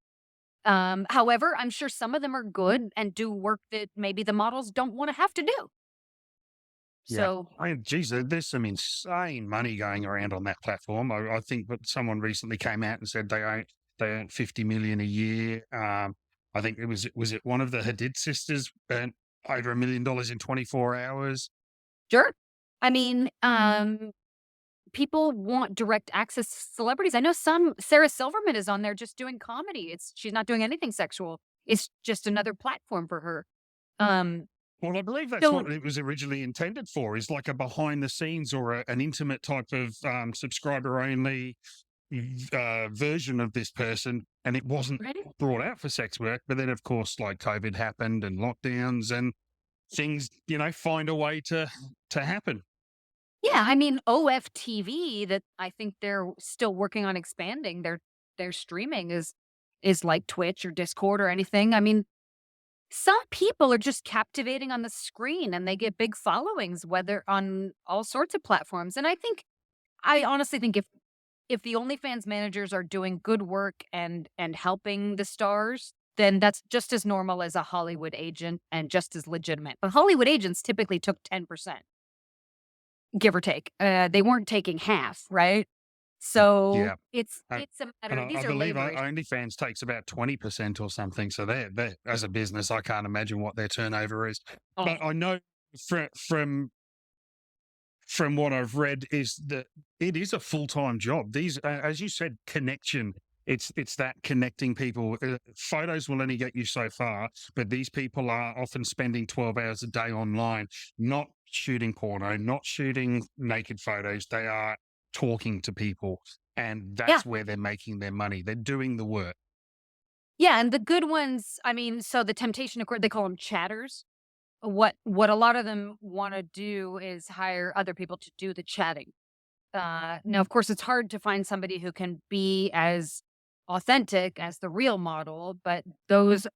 However, I'm sure some of them are good and do work that maybe the models don't wanna have to do. Yeah. So Geez, there's some insane money going around on that platform. I think that someone recently came out and said they earn 50 million a year. I think was it one of the Hadid sisters earned over $1 million in 24 hours. sure. I mean, people want direct access to celebrities. I know some Sarah Silverman is on there just doing comedy. She's not doing anything sexual. It's just another platform for her. Um, Well, I believe that's so what it was originally intended for, is like a behind the scenes or an intimate type of subscriber only version of this person. And it wasn't right? brought out for sex work. But then, of course, like COVID happened and lockdowns and things, find a way to happen. Yeah, I mean, OFTV that I think they're still working on expanding their streaming is like Twitch or Discord or anything. I mean, some people are just captivating on the screen and they get big followings, whether on all sorts of platforms. And I honestly think if the OnlyFans managers are doing good work and helping the stars, then that's just as normal as a Hollywood agent and just as legitimate. But Hollywood agents typically took 10%, give or take. They weren't taking half, right? So Yeah. Uh, it's a and matter. I These are believe labor issues. OnlyFans takes about 20% or something. So they're, as a business, I can't imagine what their turnover is. But Oh, I know from what I've read is that it is a full-time job. These, as you said, connection. It's that connecting people. Photos will only get you so far, but these people are often spending 12 hours a day online, not shooting porno, not shooting naked photos. They are talking to people, and yeah. that's where they're making their money. They're doing the work. Yeah, and the good ones, I mean, so the temptation of course, they call them chatters. What a lot of them wanna do is hire other people to do the chatting. Now, of course, it's hard to find somebody who can be as authentic as the real model, but those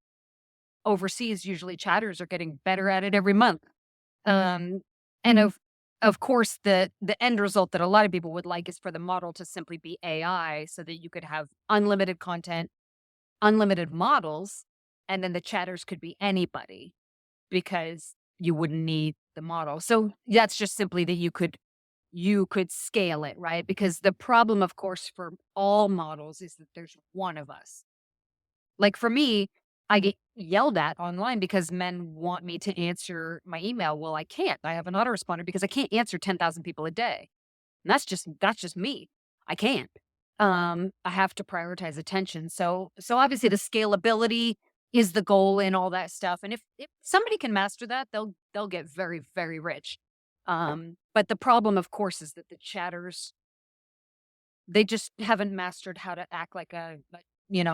overseas, usually chatters are getting better at it every month. Um, and of course, the end result that a lot of people would like is for the model to simply be AI so that you could have unlimited content, unlimited models, and then the chatters could be anybody because you wouldn't need the model. So that's just simply that you could scale it, right? Because the problem, of course, for all models is that there's one of us. Like for me, I get yelled at online because men want me to answer my email. Well, I can't. I have an autoresponder because I can't answer 10,000 people a day. And that's just me. I can't. I have to prioritize attention. So obviously the scalability is the goal and all that stuff. And if somebody can master that, they'll get very, very rich. But the problem, of course, is that the chatters, they just haven't mastered how to act like a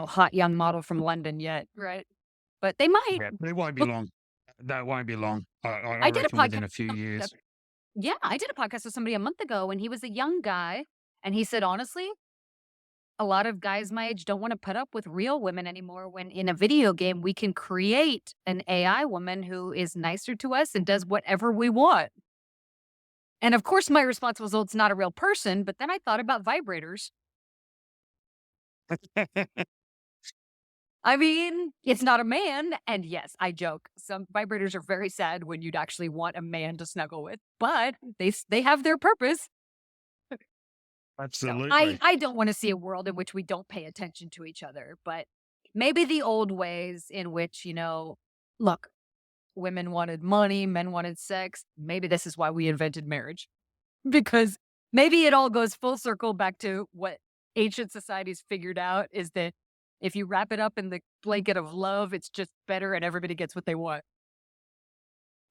hot young model from London yet. Right. But they might. Yeah, it won't be Look, long. That won't be long. I I did a reckon podcast. within a few years. Yeah, I did a podcast with somebody a month ago and he was a young guy. And he said, honestly, a lot of guys my age don't want to put up with real women anymore when in a video game we can create an AI woman who is nicer to us and does whatever we want. And of course, my response was, well, it's not a real person. But then I thought about vibrators. I mean, it's not a man. And yes, I joke. Some vibrators are very sad when you'd actually want a man to snuggle with, but they have their purpose. So I Absolutely. I don't want to see a world in which we don't pay attention to each other, but maybe the old ways in which, look, women wanted money, men wanted sex. Maybe this is why we invented marriage because maybe it all goes full circle back to what ancient societies figured out is that if you wrap it up in the blanket of love, it's just better and everybody gets what they want.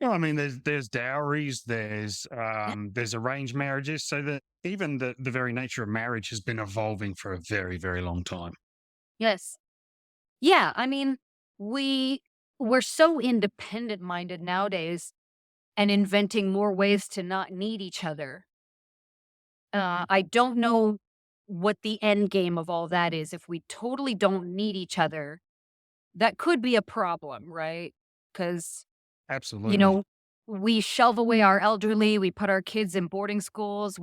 Yeah, I mean, there's dowries, Yeah. there's arranged marriages, so that even the very nature of marriage has been evolving for a very, very long time. Yes. Yeah. I mean, we we're so independent minded nowadays and inventing more ways to not need each other. I don't know what the end game of all that is. If we totally don't need each other, that could be a problem, right? Because, you Absolutely. know, we shelve away our elderly, we put our kids in boarding schools,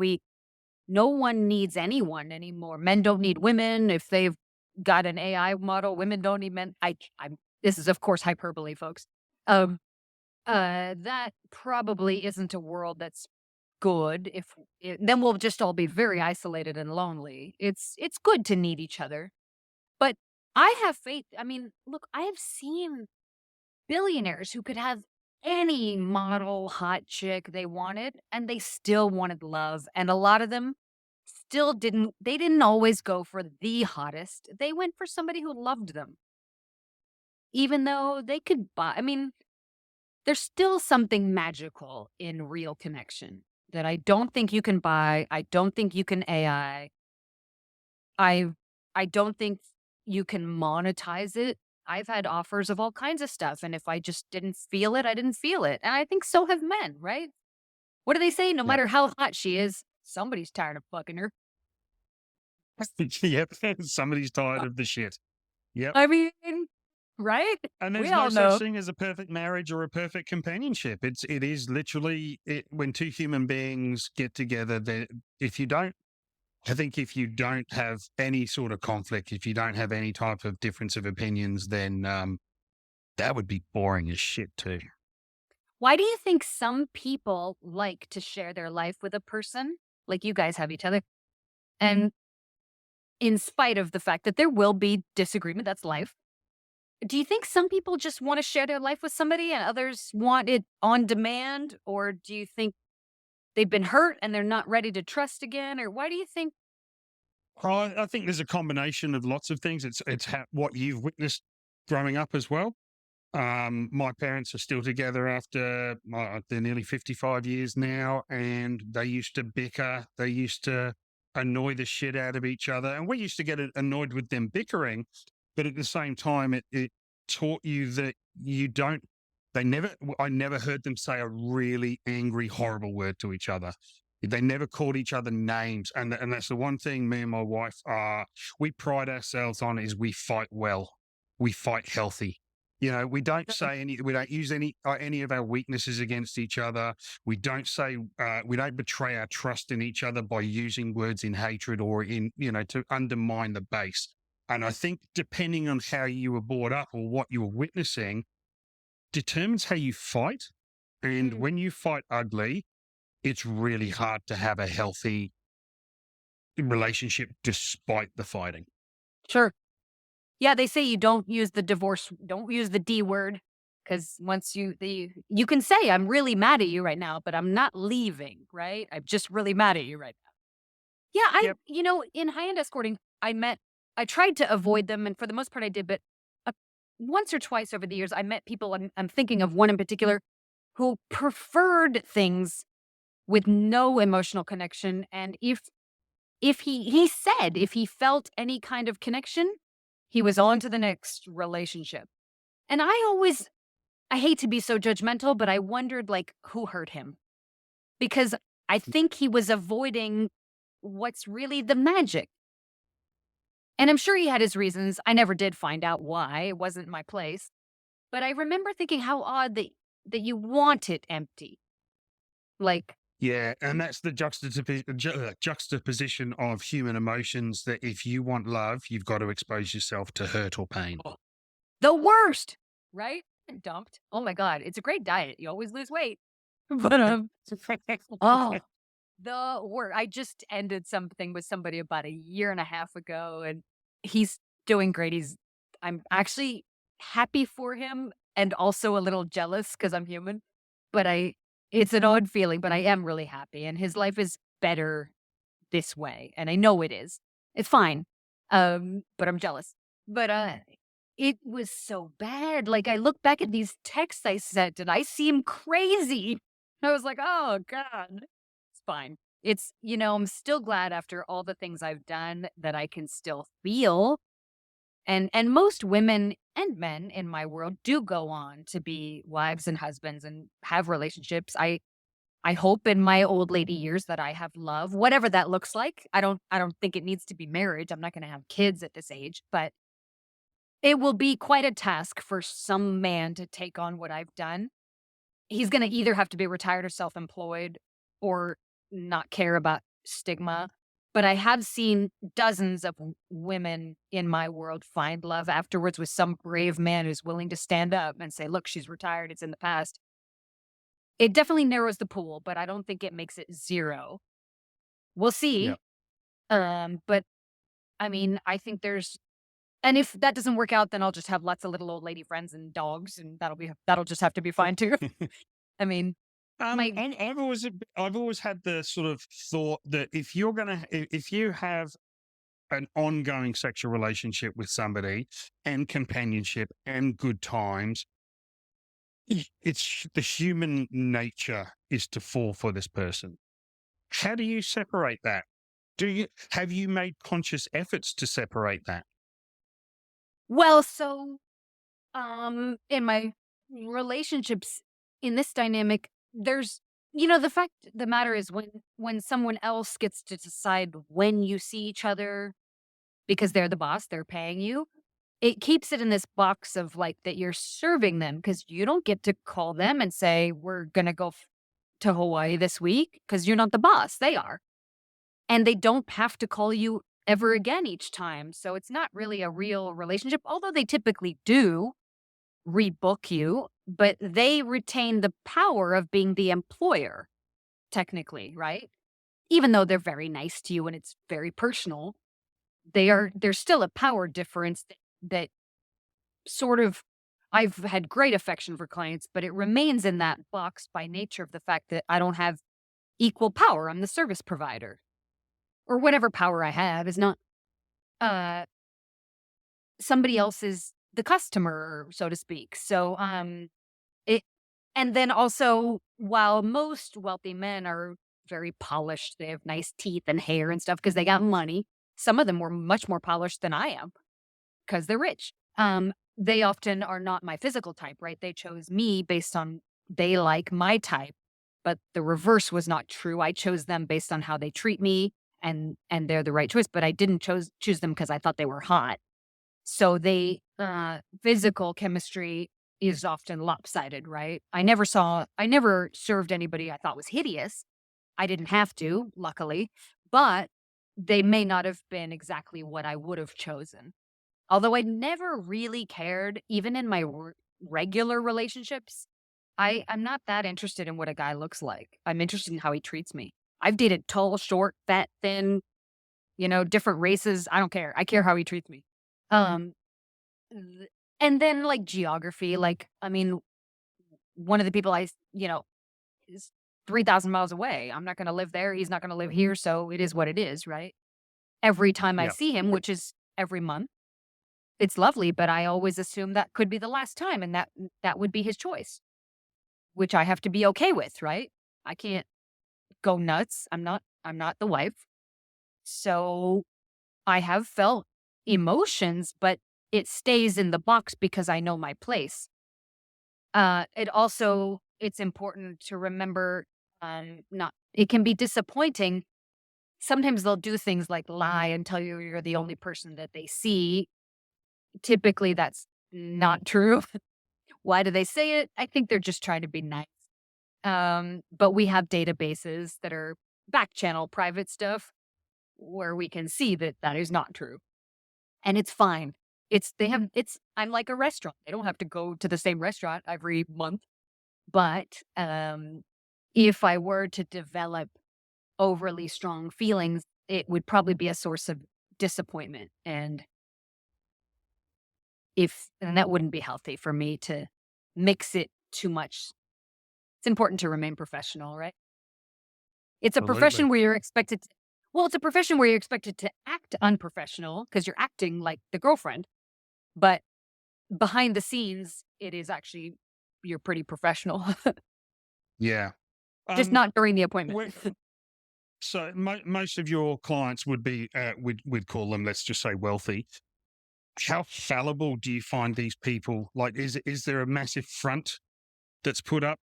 no one needs anyone anymore. Men don't need women. If they've got an AI model, women don't need men. I'm this is of course hyperbole, folks. Um, that probably isn't a world that's good. If then we'll just all be very isolated and lonely. It's good to need each other, but I have faith. I mean, look, I have seen billionaires who could have any model hot chick they wanted, and they still wanted love. And a lot of them still didn't, they didn't always go for the hottest. They went for somebody who loved them, even though they could buy. I mean, there's still something magical in real connection that I don't think you can buy. I don't think you can AI. I I don't think you can monetize it. I've had offers of all kinds of stuff, and if I just didn't feel it, I didn't feel it. And I think so have men, right? What do they say? No Yep. matter how hot she is, somebody's tired of fucking her. Yep. Somebody's tired of the shit. Yep. I mean, right? And We there's no all such know. thing as a perfect marriage or a perfect companionship. It is literally when two human beings get together. That if you don't, I think if you don't have any sort of conflict, if you don't have any type of difference of opinions, then that would be boring as shit too. Why do you think some people like to share their life with a person like you guys have each other? And in spite of the fact that there will be disagreement, that's life. Do you think some people just want to share their life with somebody and others want it on demand? Or do you think they've been hurt and they're not ready to trust again? Or why do you think? I think there's a combination of lots of things. What you've witnessed growing up as well. My parents are still together after they're nearly 55 years now, and they used to bicker. They used to annoy the shit out of each other, and we used to get annoyed with them bickering. But at the same time, it taught you that you don't. I never heard them say a really angry, horrible word to each other. They never called each other names, and that's the one thing me and my wife we pride ourselves on is we fight well, we fight healthy. We don't say we don't use any of our weaknesses against each other. We don't betray our trust in each other by using words in hatred or to undermine the base. And I think depending on how you were brought up or what you were witnessing determines how you fight. And Mm, when you fight ugly, it's really hard to have a healthy relationship despite the fighting. sure. Yeah, they say you don't use the D word. Because once you can say, I'm really mad at you right now, but I'm not leaving, right? I'm just really mad at you right now. Yeah, Yep. in high end escorting, I tried to avoid them. And for the most part I did, but uh, once or twice over the years, I met people, I'm thinking of one in particular who preferred things with no emotional connection. And if he said if he felt any kind of connection, he was on to the next relationship. And I hate to be so judgmental, but I wondered like who hurt him because I think he was avoiding what's really the magic. And I'm sure he had his reasons. I never did find out why. It wasn't my place. But I remember thinking how odd that you want it empty. Like, Yeah, and that's the juxtaposition of human emotions that if you want love, you've got to expose yourself to hurt or pain. the worst, right? And dumped. Oh my God. It's a great diet. You always lose weight. But oh, the work. I just ended something with somebody about a year and a half ago, and he's doing great. I'm actually happy for him and also a little jealous because I'm human. But it's an odd feeling, but I am really happy, and his life is better this way, and I know it is. It's fine. But I'm jealous. But it was so bad. Like I look back at these texts I sent and I seem crazy. I was like, oh God. It's fine. I'm still glad after all the things I've done that I can still feel. And most women and men in my world do go on to be wives and husbands and have relationships. I hope in my old lady years that I have love, whatever that looks like. I don't think it needs to be marriage. I'm not going to have kids at this age, but it will be quite a task for some man to take on what I've done. He's going to either have to be retired or self-employed or not care about stigma. But I have seen dozens of women in my world find love afterwards with some brave man who's willing to stand up and say, look, she's retired. It's in the past. It definitely narrows the pool, but I don't think it makes it zero. We'll Yeah. see. But I mean, I think and if that doesn't work out, then I'll just have lots of little old lady friends and dogs, and that'll just have to be fine too. I mean, my I've always had the sort of thought that if you have an ongoing sexual relationship with somebody and companionship and good times, it's the human nature is to fall for this person. How do you separate that? Have you made conscious efforts to separate that? well, so in my relationships in this dynamic, there's the fact the matter is when someone else gets to decide when you see each other because they're the boss, they're paying you. It keeps it in this box of like that you're serving them because you don't get to call them and say, we're going to go to Hawaii this week because you're not the boss. They are. And they don't have to call you ever again each time. So it's not really a real relationship, although they typically do rebook you, but they retain the power of being the employer, technically, right? Even though they're very nice to you and it's very personal, there's still a power difference that sort of I've had great affection for clients, but it remains in that box by nature of the fact that I don't have equal power. I'm the service provider. Or whatever power I have is not uh somebody else's the customer, so to speak. So it and then also while most wealthy men are very polished, they have nice teeth and hair and stuff because they got money. Some of them were much more polished than I am because they're rich. They often are not my physical type, right? They chose me based on they like my type, but the reverse was not true. I chose them based on how they treat me and they're the right choice, but I didn't choose them because I thought they were hot. So they physical chemistry is often lopsided, right? I never served anybody I thought was hideous. I didn't have to, luckily, but they may not have been exactly what I would have chosen. Although I never really cared, even in my regular relationships, I'm not that interested in what a guy looks like. I'm interested in how he treats me. I've dated tall, short, fat, thin, different races. I don't care. I care how he treats me. Um, th- and then like geography, like, I mean, one of the people is 3,000 miles away. I'm not going to live there. He's not going to live here. So it is what it is, right? Every time I Yeah, see him, which is every month, it's lovely, but I always assume that could be the last time and that would be his choice, which I have to be okay with, right? I can't go nuts. I'm not the wife. So I have felt emotions, but it stays in the box because I know my place. It's important to remember not it can be disappointing. Sometimes they'll do things like lie and tell you you're the only person that they see. Typically that's not true. Why do they say it? I think they're just trying to be nice. But we have databases that are back channel private stuff where we can see that that is not true. And it's fine. I'm like a restaurant. They don't have to go to the same restaurant every month. But if I were to develop overly strong feelings, it would probably be a source of disappointment. And that wouldn't be healthy for me to mix it too much. It's important to remain professional, right? It's a absolutely. profession where you're expected Well, it's a profession where you're expected to act unprofessional because you're acting like the girlfriend, but behind the scenes, it is actually you're pretty professional, Yeah. just Um, not during the appointment. wh- so most of your clients would be, we'd call them, let's just say, wealthy. How fallible do you find these people? Like, is there a massive front that's put up?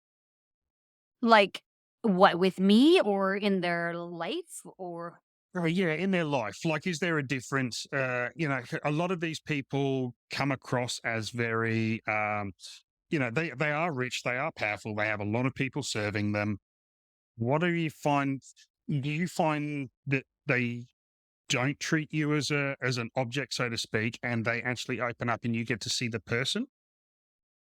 Like, what, with me or in their life or Oh, yeah, in their life. Like, is there a difference? A lot of these people come across as very, they are rich, they are powerful, they have a lot of people serving them. What do you find? Do you find that they don't treat you as an object, so to speak, and they actually open up and you get to see the person?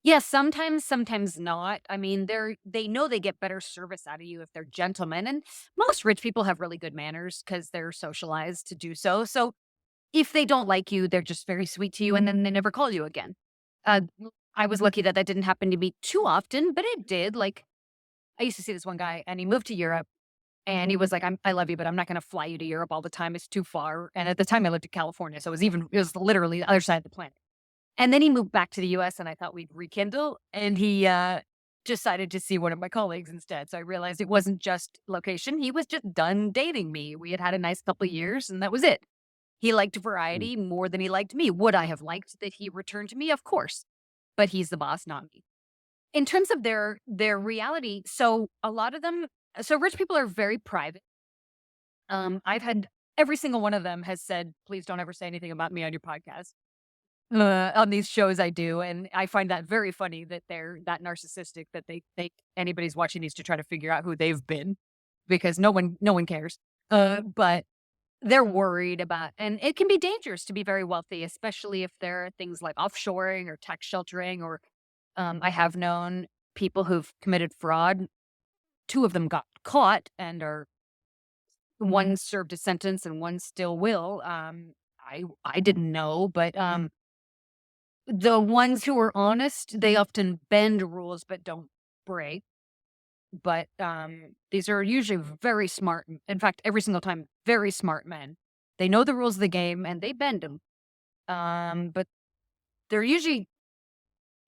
yeah, sometimes, sometimes not. I mean, they know they get better service out of you if they're gentlemen, and most rich people have really good manners because 'cause they're socialized to do so. So, if they don't like you, they're just very sweet to you, and then they never call you again. I was lucky that that didn't happen to me too often, but it did. Like, I used to see this one guy, and he moved to Europe, and he was like, I love you, but I'm not gonna fly you to Europe all the time. It's too far." And at the time, I lived in California, so it was literally the other side of the planet. And then he moved back to the US, and I thought we'd rekindle, and he, decided to see one of my colleagues instead. So I realized it wasn't just location, he was just done dating me. We had had a nice couple of years, and that was it. He liked Mm. variety more than he liked me. Would I have liked that he returned to me? Of course, but he's the boss, not me. In terms of their reality, so a lot of them so rich people are very private. I've had every single one of them has said, "Please don't ever say anything about me on your podcast." On these shows I do, and I find that very funny that they're that narcissistic that they think anybody's watching these to try to figure out who they've been, because no one cares. But they're worried about, and it can be dangerous to be very wealthy, especially if there are things like offshoring or tax sheltering or, I have known people who've committed fraud. 2 of them got caught and are one served a sentence and one still will. I didn't know, but, the ones who are honest, they often bend rules but don't break. But, these are usually very smart in fact, every single time, very smart men. They know the rules of the game and they bend them. But they're usually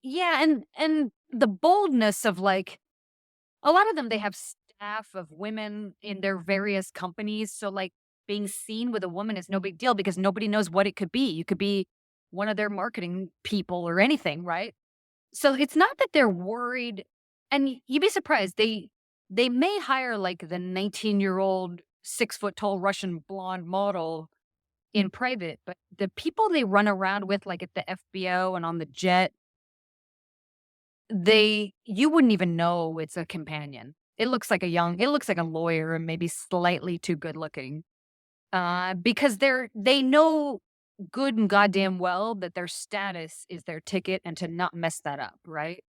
yeah, and the boldness of, like a lot of them, they have staff of women in their various companies, so, like, being seen with a woman is no big deal because nobody knows what it could be. You could be one of their marketing people or anything, right? So it's not that they're worried, and you'd be surprised, they may hire, like, the 19-year-old, 6-foot tall Russian blonde model in private, but the people they run around with, like, at the FBO and on the jet, they you wouldn't even know it's a companion. It looks like a lawyer and maybe slightly too good looking, because they know good and goddamn well that their status is their ticket and to not mess that up, right?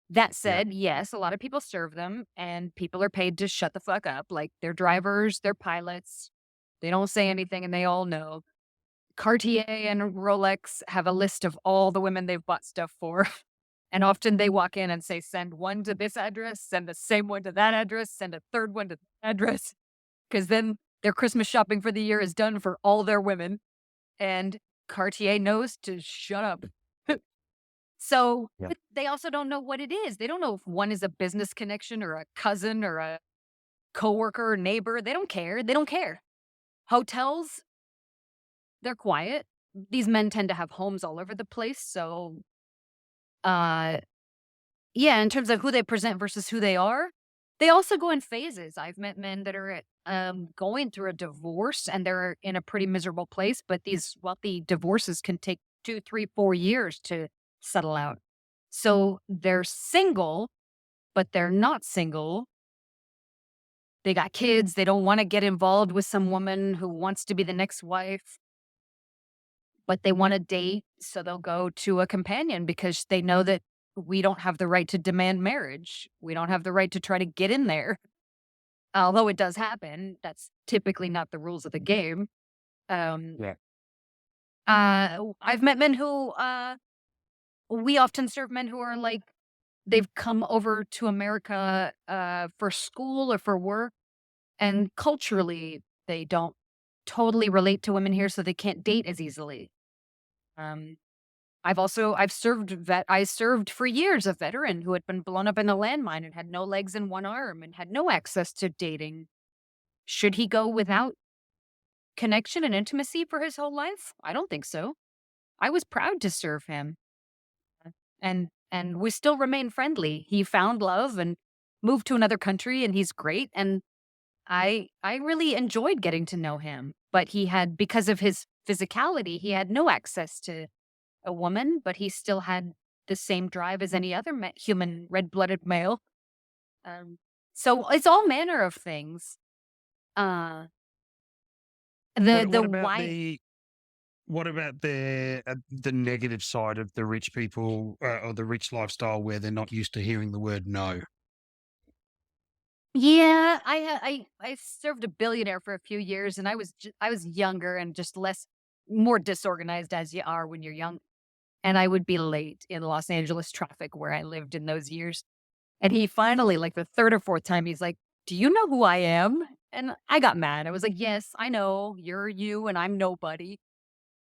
That Yeah. said, yes, a lot of people serve them and people are paid to shut the fuck up. Like their drivers, their pilots, they don't say anything and they all know. Cartier and Rolex have a list of all the women they've bought stuff for. And often they walk in and say, send one to this address, send the same one to that address, send a third one to that address. Because then their Christmas shopping for the year is done for all their women. And Cartier knows to shut up. So, Yeah. but they also don't know what it is. They don't know if one is a business connection or a cousin or a coworker or neighbor. They don't care. They don't care. Hotels, they're quiet. These men tend to have homes all over the place. So, uh, yeah, in terms of who they present versus who they are, they also go in phases. I've met men that are going through a divorce and they're in a pretty miserable place, but these wealthy divorces can take 2, 3, 4 years to settle out. So they're single, but they're not single. They got kids. They don't want to get involved with some woman who wants to be the next wife, but they want to date. So they'll go to a companion because they know that we don't have the right to demand marriage. We don't have the right to try to get in there. Although it does happen, that's typically not the rules of the game. Um, Yeah. I've met men who, we often serve men who are like, they've come over to America for school or for work. And culturally, they don't totally relate to women here, so they can't date as easily. Um, I served for years a veteran who had been blown up in a landmine and had no legs and one arm and had no access to dating. Should he go without connection and intimacy for his whole life? I don't think so. I was proud to serve him. And we still remain friendly. He found love and moved to another country and he's great, and I really enjoyed getting to know him. But he had, because of his physicality, he had no access to a woman, but he still had the same drive as any other human red-blooded male. Um, so it's all manner of things. Uh, What the what about why the negative side of the rich people or the rich lifestyle where they're not used to hearing the word no? Yeah, I served a billionaire for a few years, and I was younger and just more disorganized as you are when you're young, and I would be late in Los Angeles traffic where I lived in those years. And he finally, like the third or fourth time, he's like, "Do you know who I am?" And I got mad. I was like, "Yes, I know. You're you and I'm nobody."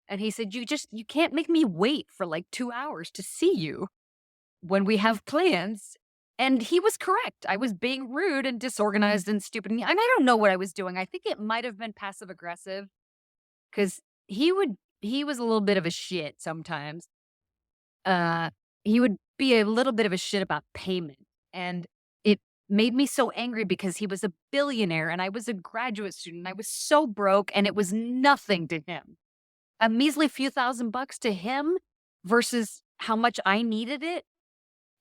And he said, you can't make me wait for like 2 hours to see you when we have plans." And he was correct. I was being rude and disorganized and stupid. And I don't know what I was doing. I think it might have been passive aggressive because he was a little bit of a shit sometimes. Uh, he would be a little bit of a shit about payment. And it made me so angry because he was a billionaire and I was a graduate student. I was so broke and it was nothing to him. A measly few $1,000s to him versus how much I needed it.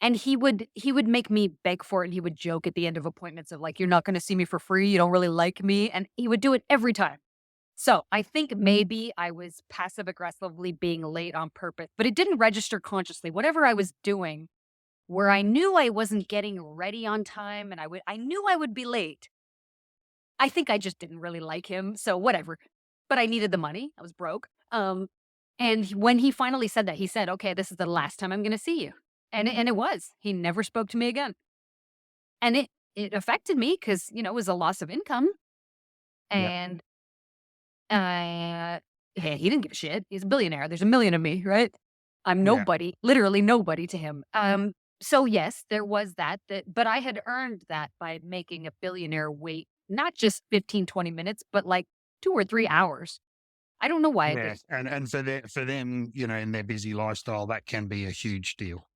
And he would make me beg for it, and he would joke at the end of appointments of like, "You're not gonna see me for free, you don't really like me," and he would do it every time. So, I think maybe I was passive aggressively being late on purpose, but it didn't register consciously. Whatever I was doing, where I knew I wasn't getting ready on time and I knew I would be late. I think I just didn't really like him, so whatever. But I needed the money, I was broke. And when he finally said that, he said, "Okay, this is the last time I'm gonna see you." And it was. He never spoke to me again. And it affected me because it was a loss of income, Yeah, and, hey, he didn't give a shit. He's a billionaire. There's a million of me, right? I'm yeah, nobody, literally nobody to him. So yes, there was but I had earned that by making a billionaire wait not just 15, 20 minutes, but like 2 or 3 hours. I don't know why I did yeah. And for them, in their busy lifestyle, that can be a huge deal.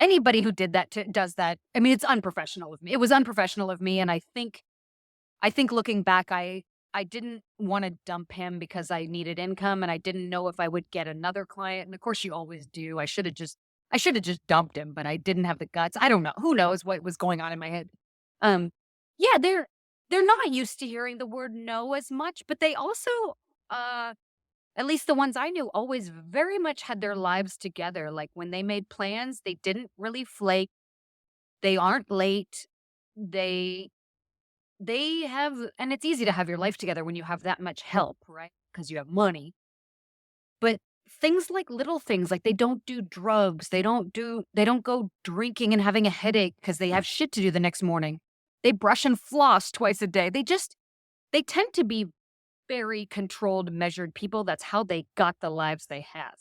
Anybody who does that, I mean, it's unprofessional of me. It was unprofessional of me, and I think looking back, I didn't wanna dump him because I needed income, and I didn't know if I would get another client, and of course you always do. I shoulda just dumped him, but I didn't have the guts. I don't know. Who knows what was going on in my head? Um, yeah, they're not used to hearing the word "no" as much, but they also, uh at least the ones I knew, always very much had their lives together. Like, when they made plans, they didn't really flake. They aren't late. They they have, and it's easy to have your life together when you have that much help, right? Because you have money. But things like little things, like they don't do drugs, they don't go drinking and having a headache because they have shit to do the next morning. They brush and floss twice a day. They tend to be very controlled, measured people. That's how they got the lives they have.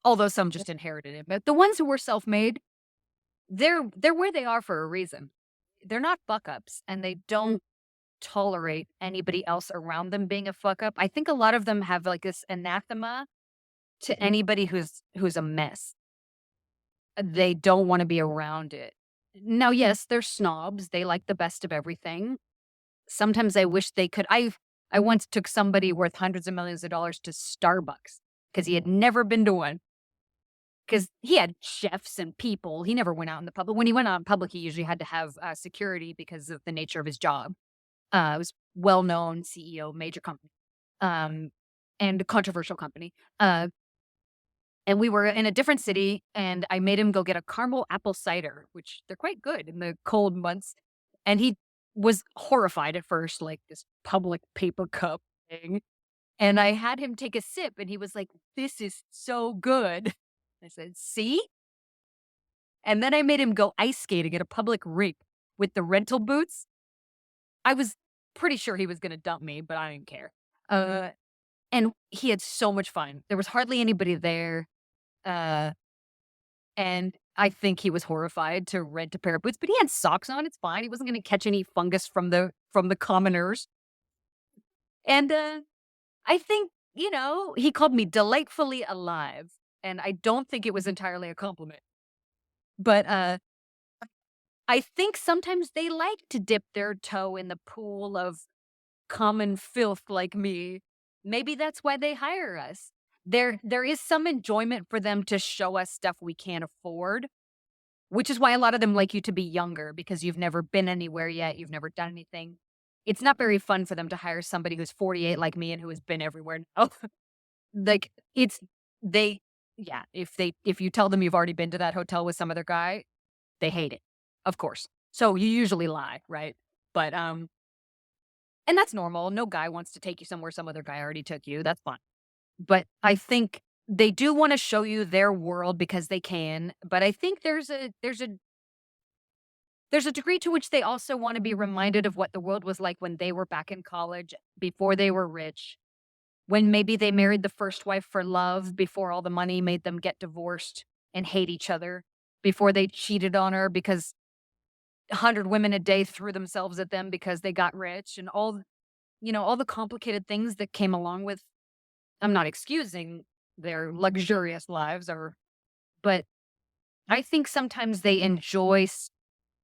Although some just inherited it. But the ones who were self-made, they're where they are for a reason. They're not fuck ups and they don't tolerate anybody else around them being a fuck up. I think a lot of them have like this anathema to anybody who's a mess. They don't want to be around it. Now, yes, they're snobs. They like the best of everything. Sometimes I wish they could. I once took somebody worth hundreds of millions of dollars to Starbucks because he had never been to one. Because he had chefs and people. He never went out in the public. When he went out in public, he usually had to have security because of the nature of his job. It was well-known CEO, major company, um, and a controversial company. And we were in a different city, and I made him go get a caramel apple cider, which they're quite good in the cold months. And he was horrified at first, like this public paper cup thing. And I had him take a sip, and he was like, "This is so good." I said, "See?" And then I made him go ice skating at a public rink with the rental boots. I was pretty sure he was gonna dump me, but I didn't care. Uh, and he had so much fun. There was hardly anybody there, uh, and I think he was horrified to rent a pair of boots, but he had socks on, it's fine. He wasn't gonna catch any fungus from the commoners. And, I think, he called me delightfully alive, and I don't think it was entirely a compliment. But, I think sometimes they like to dip their toe in the pool of common filth like me. Maybe that's why they hire us. There is some enjoyment for them to show us stuff we can't afford, which is why a lot of them like you to be younger because you've never been anywhere yet, you've never done anything. It's not very fun for them to hire somebody who's 48 like me and who has been everywhere now. Like, it's they yeah, if you tell them you've already been to that hotel with some other guy, they hate it, of course. So you usually lie, right? But, and that's normal. No guy wants to take you somewhere some other guy already took you. That's fine. But I think they do wanna show you their world because they can, but I think there's a degree to which they also wanna be reminded of what the world was like when they were back in college, before they were rich, when maybe they married the first wife for love, before all the money made them get divorced and hate each other, before they cheated on her because 100 women a day threw themselves at them because they got rich and all the complicated things that came along with. I'm not excusing their luxurious lives but I think sometimes they enjoy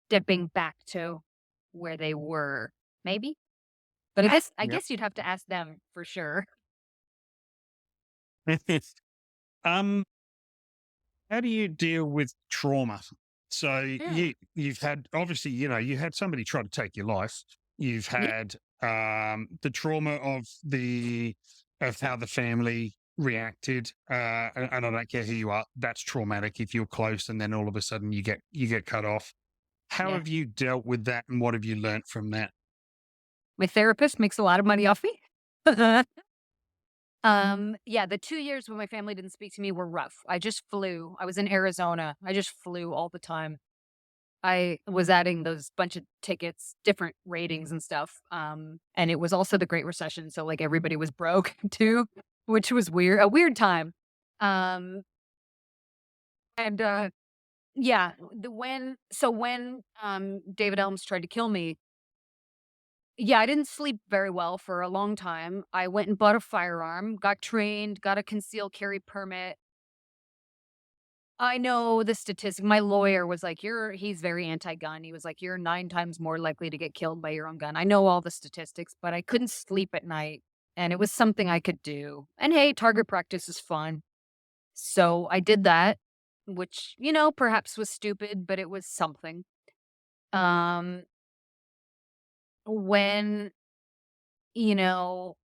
stepping back to where they were, maybe? But I Yep. guess you'd have to ask them for sure. um, how do you deal with trauma? So Mm. you've had obviously, you had somebody try to take your life. You've Yeah, had the trauma of how the family reacted, and I don't care who you are. That's traumatic if you're close, and then all of a sudden you get cut off. How yeah. have you dealt with that, and what have you learnt from that? My therapist makes a lot of money off me. Yeah, the 2 years when my family didn't speak to me were rough. I just flew. I was in Arizona. I just flew all the time. I was adding those bunch of tickets, different ratings and stuff. And it was also the Great Recession, so, like, everybody was broke too, which was a weird time. Um, and, yeah, when David Elms tried to kill me, yeah, I didn't sleep very well for a long time. I went and bought a firearm, got trained, got a concealed carry permit. I know the statistic. My lawyer was like, he's very anti-gun. He was like, you're 9 times more likely to get killed by your own gun. I know all the statistics, but I couldn't sleep at night and it was something I could do. And hey, target practice is fun. So I did that, which, perhaps was stupid, but it was something. Um, when, you know,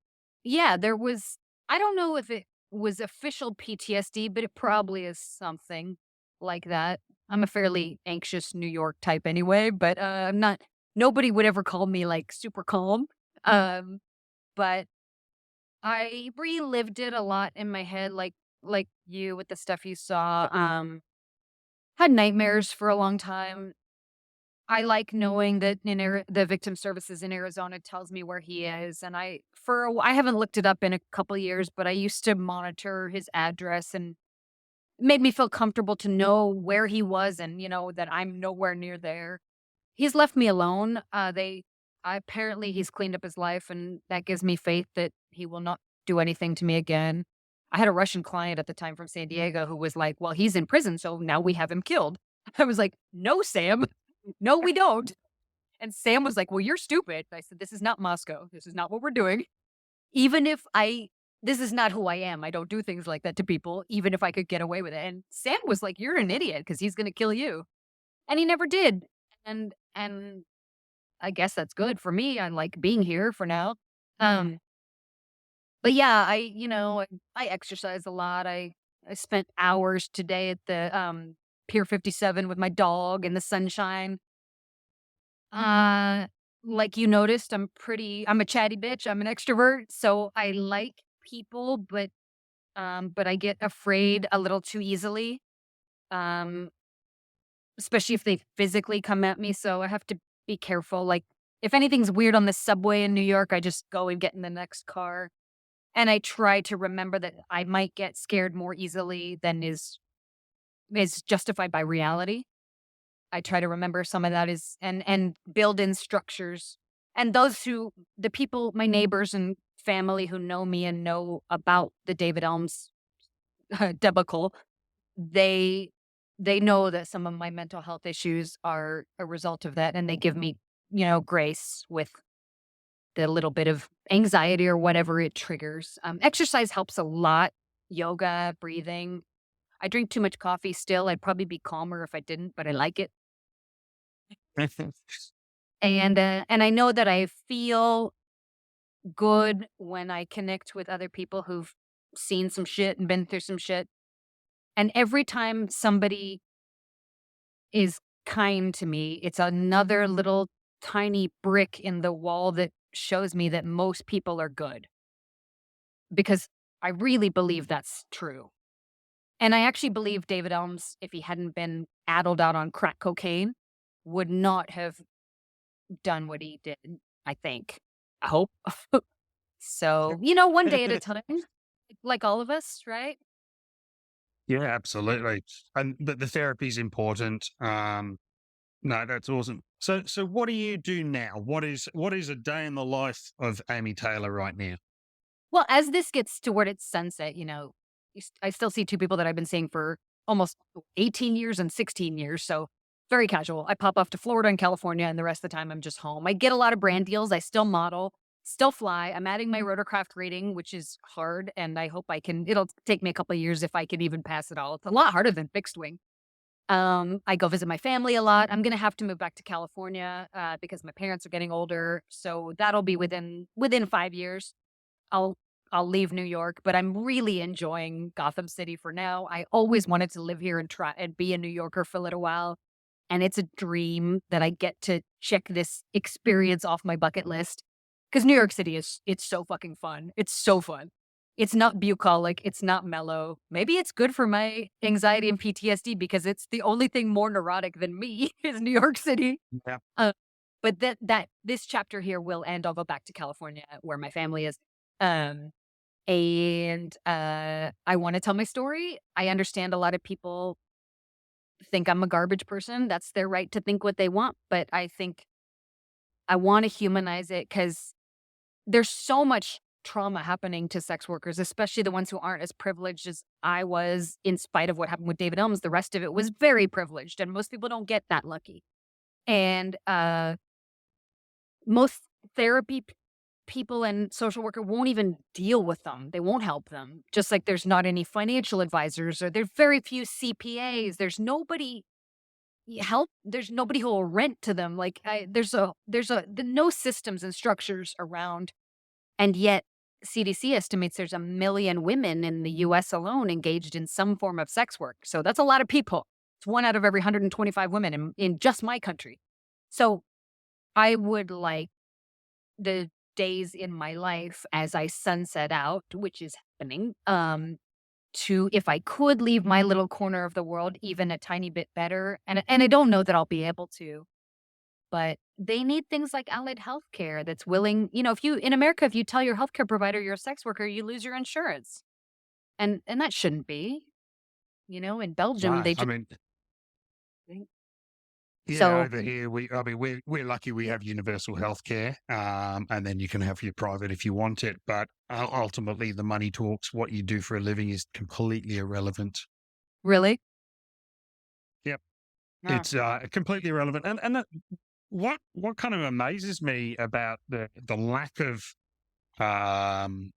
yeah, I don't know if it was official PTSD, but it probably is something like that. I'm a fairly anxious New York type anyway, but I'm not, nobody would ever call me like super calm. Um, but I relived it a lot in my head, like you with the stuff you saw. Had nightmares for a long time. I like knowing that the victim services in Arizona tells me where he is, and I haven't looked it up in a couple years, but I used to monitor his address, and it made me feel comfortable to know where he was and, that I'm nowhere near there. He's left me alone. Apparently he's cleaned up his life, and that gives me faith that he will not do anything to me again. I had a Russian client at the time from San Diego who was like, "Well, he's in prison, so now we have him killed." I was like, "No, Sam. No, we don't." And Sam was like, "Well, you're stupid." I said, "This is not Moscow. This is not what we're doing. Even if this is not who I am. I don't do things like that to people, even if I could get away with it." And Sam was like, "You're an idiot because he's going to kill you." And he never did. And I guess that's good for me. I like being here for now. Um, but yeah, I exercise a lot. I spent hours today at the Pier 57 with my dog in the sunshine. Uh, like you noticed, I'm a chatty bitch. I'm an extrovert, so I like people, but I get afraid a little too easily. Um, especially if they physically come at me, so I have to be careful. Like If anything's weird on the subway in New York, I just go and get in the next car. And I try to remember that I might get scared more easily than is justified by reality. I try to remember some of that is and build in structures. And the people, my neighbors and family who know me and know about the David Elms debacle, they they know that some of my mental health issues are a result of that, and they give me, grace with the little bit of anxiety or whatever it triggers. Exercise helps a lot. Yoga, breathing. I drink too much coffee still. I'd probably be calmer if I didn't, but I like it. And I know that I feel good when I connect with other people who've seen some shit and been through some shit. And every time somebody is kind to me, it's another little tiny brick in the wall that shows me that most people are good, because I really believe that's true. And I actually believe David Elms, if he hadn't been addled out on crack cocaine, would not have done what he did, I think. I hope. So, one day at a time, like all of us, right? Yeah, absolutely. And but the therapy is important. No, that's awesome. So what do you do now? What is a day in the life of Amy Taylor right now? Well, as this gets toward its sunset, I still see two people that I've been seeing for almost 18 years and 16 years. So very casual. I pop off to Florida and California, and the rest of the time I'm just home. I get a lot of brand deals. I still model, still fly. I'm adding my rotorcraft rating, which is hard. And I hope it'll take me a couple of years if I can even pass it all. It's a lot harder than fixed wing. I go visit my family a lot. I'm gonna have to move back to California because my parents are getting older. So that'll be within 5 years. I'll I'll leave New York, but I'm really enjoying Gotham City for now. I always wanted to live here and try and be a New Yorker for a little while, and it's a dream that I get to check this experience off my bucket list. Because New York City it's so fucking fun. It's so fun. It's not bucolic, it's not mellow. Maybe it's good for my anxiety and PTSD because it's the only thing more neurotic than me is New York City. Yeah. Uh, but that this chapter here will end. I'll go back to California where my family is. Um, and I wanna tell my story. I understand a lot of people think I'm a garbage person. That's their right to think what they want, but I think I wanna humanize it because there's so much trauma happening to sex workers, especially the ones who aren't as privileged as I was in spite of what happened with David Elms. The rest of it was very privileged, and most people don't get that lucky. And most therapy people and social worker won't even deal with them. They won't help them. Just like there's not any financial advisors or there's very few CPAs. There's nobody help. There's nobody who will rent to them. Like no systems and structures around. And yet CDC estimates there's 1 million women in the US alone engaged in some form of sex work. So that's a lot of people. It's one out of every 125 women in just my country. So I would like the days in my life as I sunset out, which is happening, to if I could leave my little corner of the world even a tiny bit better, and I don't know that I'll be able to, but they need things like allied healthcare that's willing, if you in America, if you tell your healthcare provider you're a sex worker, you lose your insurance. And that shouldn't be. In Belgium, Right. they I just mean, yeah, so over here we're lucky we have universal health care, and then you can have your private if you want it. But ultimately, the money talks. What you do for a living is completely irrelevant. really? Yep, Oh. it's completely irrelevant. And what kind of amazes me about the lack of um,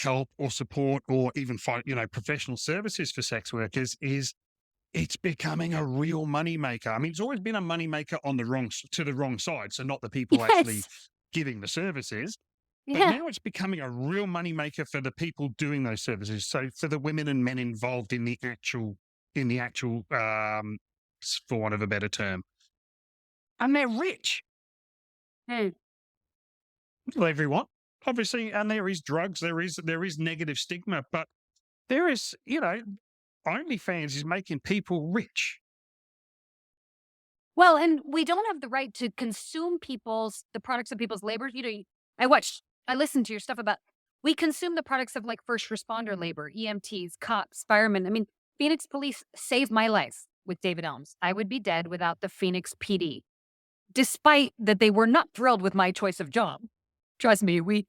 help or support or even professional services for sex workers is it's becoming a real money maker. I mean, it's always been a money maker on to the wrong side, so not the people actually Yes. giving the services, but Yeah. now it's becoming a real money maker for the people doing those services. So for the women and men involved in the actual, for want of a better term, and they're rich. Hmm. Not everyone, obviously, and there is drugs, there is negative stigma, but there is, OnlyFans is making people rich. Well, and we don't have the right to consume the products of people's labor. I listened to your stuff about, we consume the products of like first responder labor, EMTs, cops, firemen. I mean, Phoenix police saved my life with David Elms. I would be dead without the Phoenix PD, despite that they were not thrilled with my choice of job. Trust me, we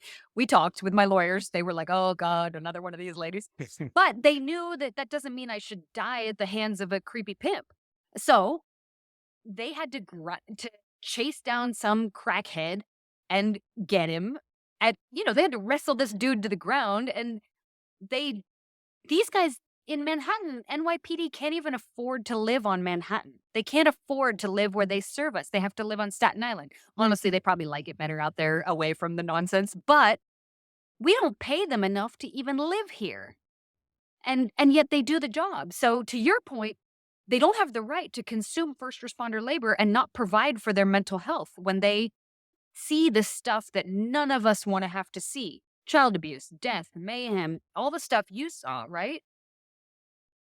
talked with my lawyers. They were like, "Oh God, another one of these ladies." But they knew that that doesn't mean I should die at the hands of a creepy pimp. So they had to chase down some crackhead and get him they had to wrestle this dude to the ground, and they these guys in Manhattan, NYPD can't even afford to live on Manhattan. They can't afford to live where they serve us. They have to live on Staten Island. Honestly, they probably like it better out there away from the nonsense, but we don't pay them enough to even live here. And yet they do the job. So to your point, they don't have the right to consume first responder labor and not provide for their mental health when they see the stuff that none of us want to have to see. Child abuse, death, mayhem, all the stuff you saw, right?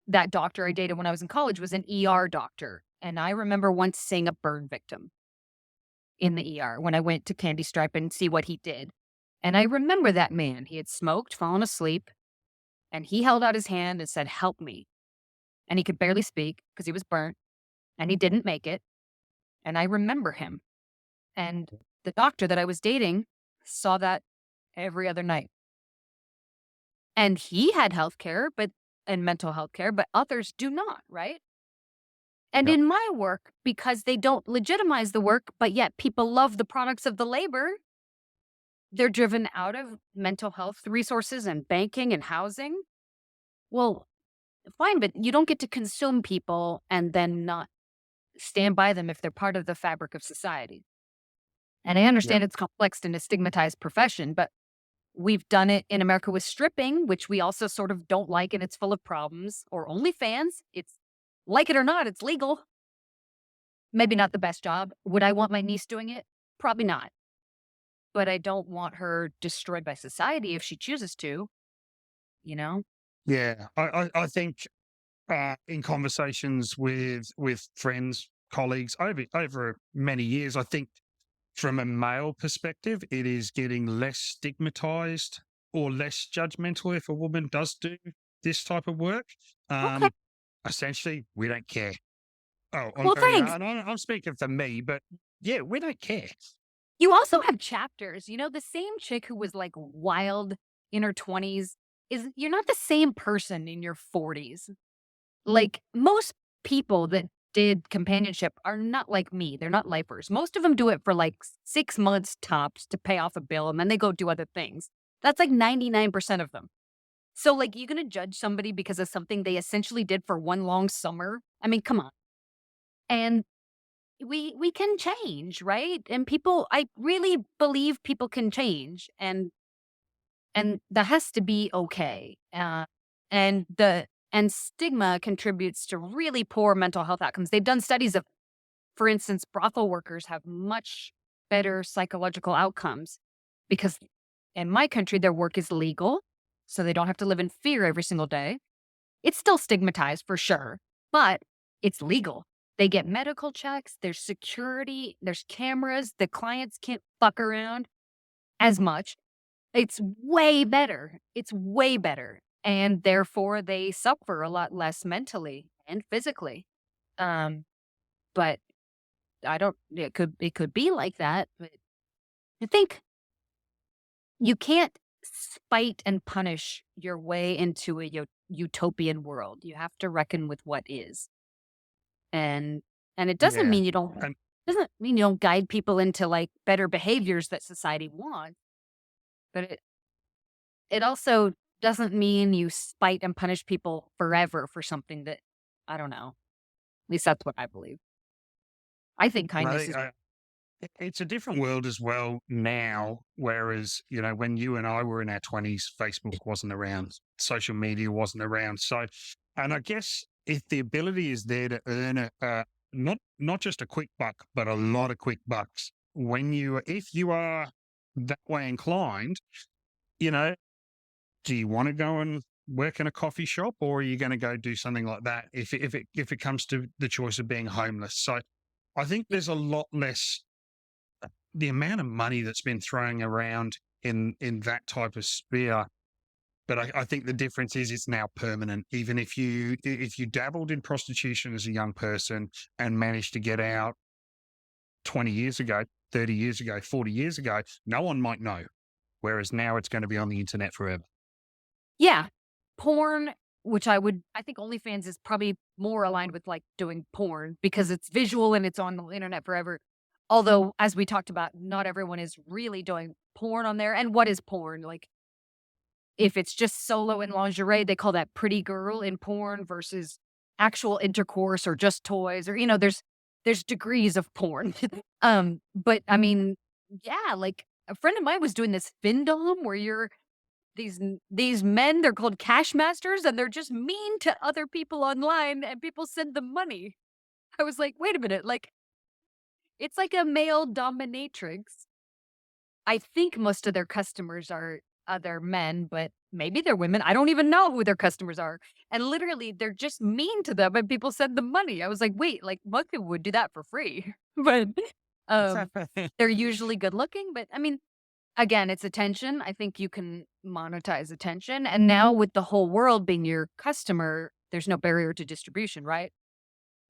That doctor I dated when I was in college was an ER doctor. And I remember once seeing a burn victim in the ER when I went to Candy Stripe and see what he did. And I remember that man. He had smoked, fallen asleep, and he held out his hand and said, "Help me." And he could barely speak because he was burnt and he didn't make it. And I remember him. And the doctor that I was dating saw that every other night. And he had health care, and mental health care, but others do not, right? And Yep. in my work, because they don't legitimize the work, but yet people love the products of the labor, they're driven out of mental health resources and banking and housing. Well, fine, but you don't get to consume people and then not stand by them if they're part of the fabric of society. And I Yep. understand it's complex and a stigmatized profession, but we've done it in America with stripping, which we also sort of don't like, and it's full of problems. Or OnlyFans. It's, like it or not, it's legal. Maybe not the best job. Would I want my niece doing it? Probably not. But I don't want her destroyed by society if she chooses to, you know? Yeah. I think in conversations with friends, colleagues over many years, I think from a male perspective, it is getting less stigmatized or less judgmental if a woman does do this type of work. Okay. Um, Essentially, we don't care. Oh, Well, thanks. I'm speaking for me, but yeah, we don't care. You also have chapters. The same chick who was like wild in her 20s you're not the same person in your 40s. Like most people that did companionship are not like me. They're not lifers. Most of them do it for like 6 months tops to pay off a bill and then they go do other things. That's like 99% of them. So like you going to judge somebody because of something they essentially did for one long summer? I mean, come on. And we can change, right? And I really believe people can change, and that has to be okay. And stigma contributes to really poor mental health outcomes. They've done studies of, for instance, brothel workers have much better psychological outcomes because in my country their work is legal, so they don't have to live in fear every single day. It's still stigmatized for sure, but it's legal. They get medical checks, there's security, there's cameras, the clients can't fuck around as much. It's way better. It's way better. And therefore they suffer a lot less mentally and physically. Um, but it could be like that. But I think you can't spite and punish your way into a utopian world. You have to reckon with what is. And it doesn't Yeah. mean And you don't guide people into like better behaviors that society wants, but it also doesn't mean you spite and punish people forever for something that I don't know. At least that's what I believe. I think I kindness think is it's a different world as well now. Whereas, when you and I were in our 20s, Facebook wasn't around, social media wasn't around. So, and I guess if the ability is there to earn not just a quick buck, but a lot of quick bucks, if you are that way inclined, you know, do you want to go and work in a coffee shop, or are you going to go do something like that if it comes to the choice of being homeless? So I think there's a lot less the amount of money that's been thrown around in that type of sphere. But I think the difference is it's now permanent. Even if you dabbled in prostitution as a young person and managed to get out 20 years ago, 30 years ago, 40 years ago, no one might know. Whereas now it's going to be on the internet forever. Yeah. Porn, which I think OnlyFans is probably more aligned with like doing porn because it's visual and it's on the internet forever. Although, as we talked about, not everyone is really doing porn on there. And what is porn? Like, if it's just solo in lingerie, they call that pretty girl in porn versus actual intercourse or just toys or, there's degrees of porn. But I mean, yeah, like a friend of mine was doing this Findom where you're these men, they're called cash masters and they're just mean to other people online and people send them money. I was like, wait a minute, like it's like a male dominatrix. I think most of their customers are other men, but maybe they're women. I don't even know who their customers are. And literally, they're just mean to them and people send them money. I was like, wait, like most people would do that for free. But um, they're usually good looking. But I mean, again, it's attention. I think you can monetize attention. And now with the whole world being your customer, there's no barrier to distribution, right?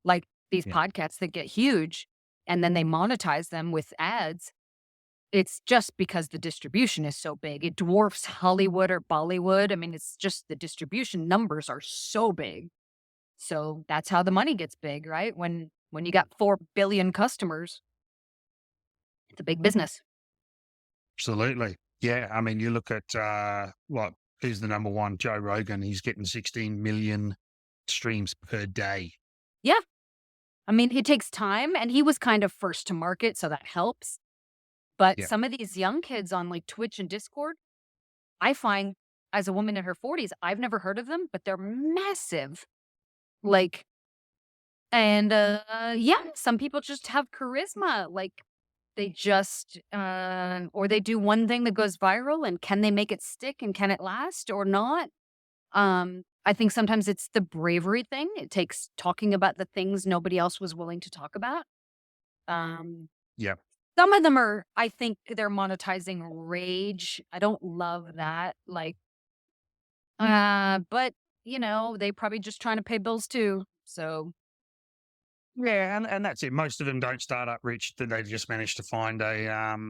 Like these Yeah. podcasts that get huge and then they monetize them with ads. It's just because the distribution is so big. It dwarfs Hollywood or Bollywood. I mean, it's just the distribution numbers are so big. So that's how the money gets big, right? When you got 4 billion customers, it's a big business. Absolutely. Yeah. I mean, you look at who's the number one? Joe Rogan. He's getting 16 million streams per day. Yeah. I mean, it takes time and he was kind of first to market, so that helps. But Yeah. some of these young kids on like Twitch and Discord, I find as a woman in her 40s, I've never heard of them, but they're massive. Like, and yeah, some people just have charisma. Like they just or they do one thing that goes viral and can they make it stick and can it last or not? I think sometimes it's the bravery thing. It takes talking about the things nobody else was willing to talk about. Um Yeah. Some of them are, I think they're monetizing rage. I don't love that. Like, but they probably just trying to pay bills too. So Yeah, and that's it. Most of them don't start up rich. They just manage to find a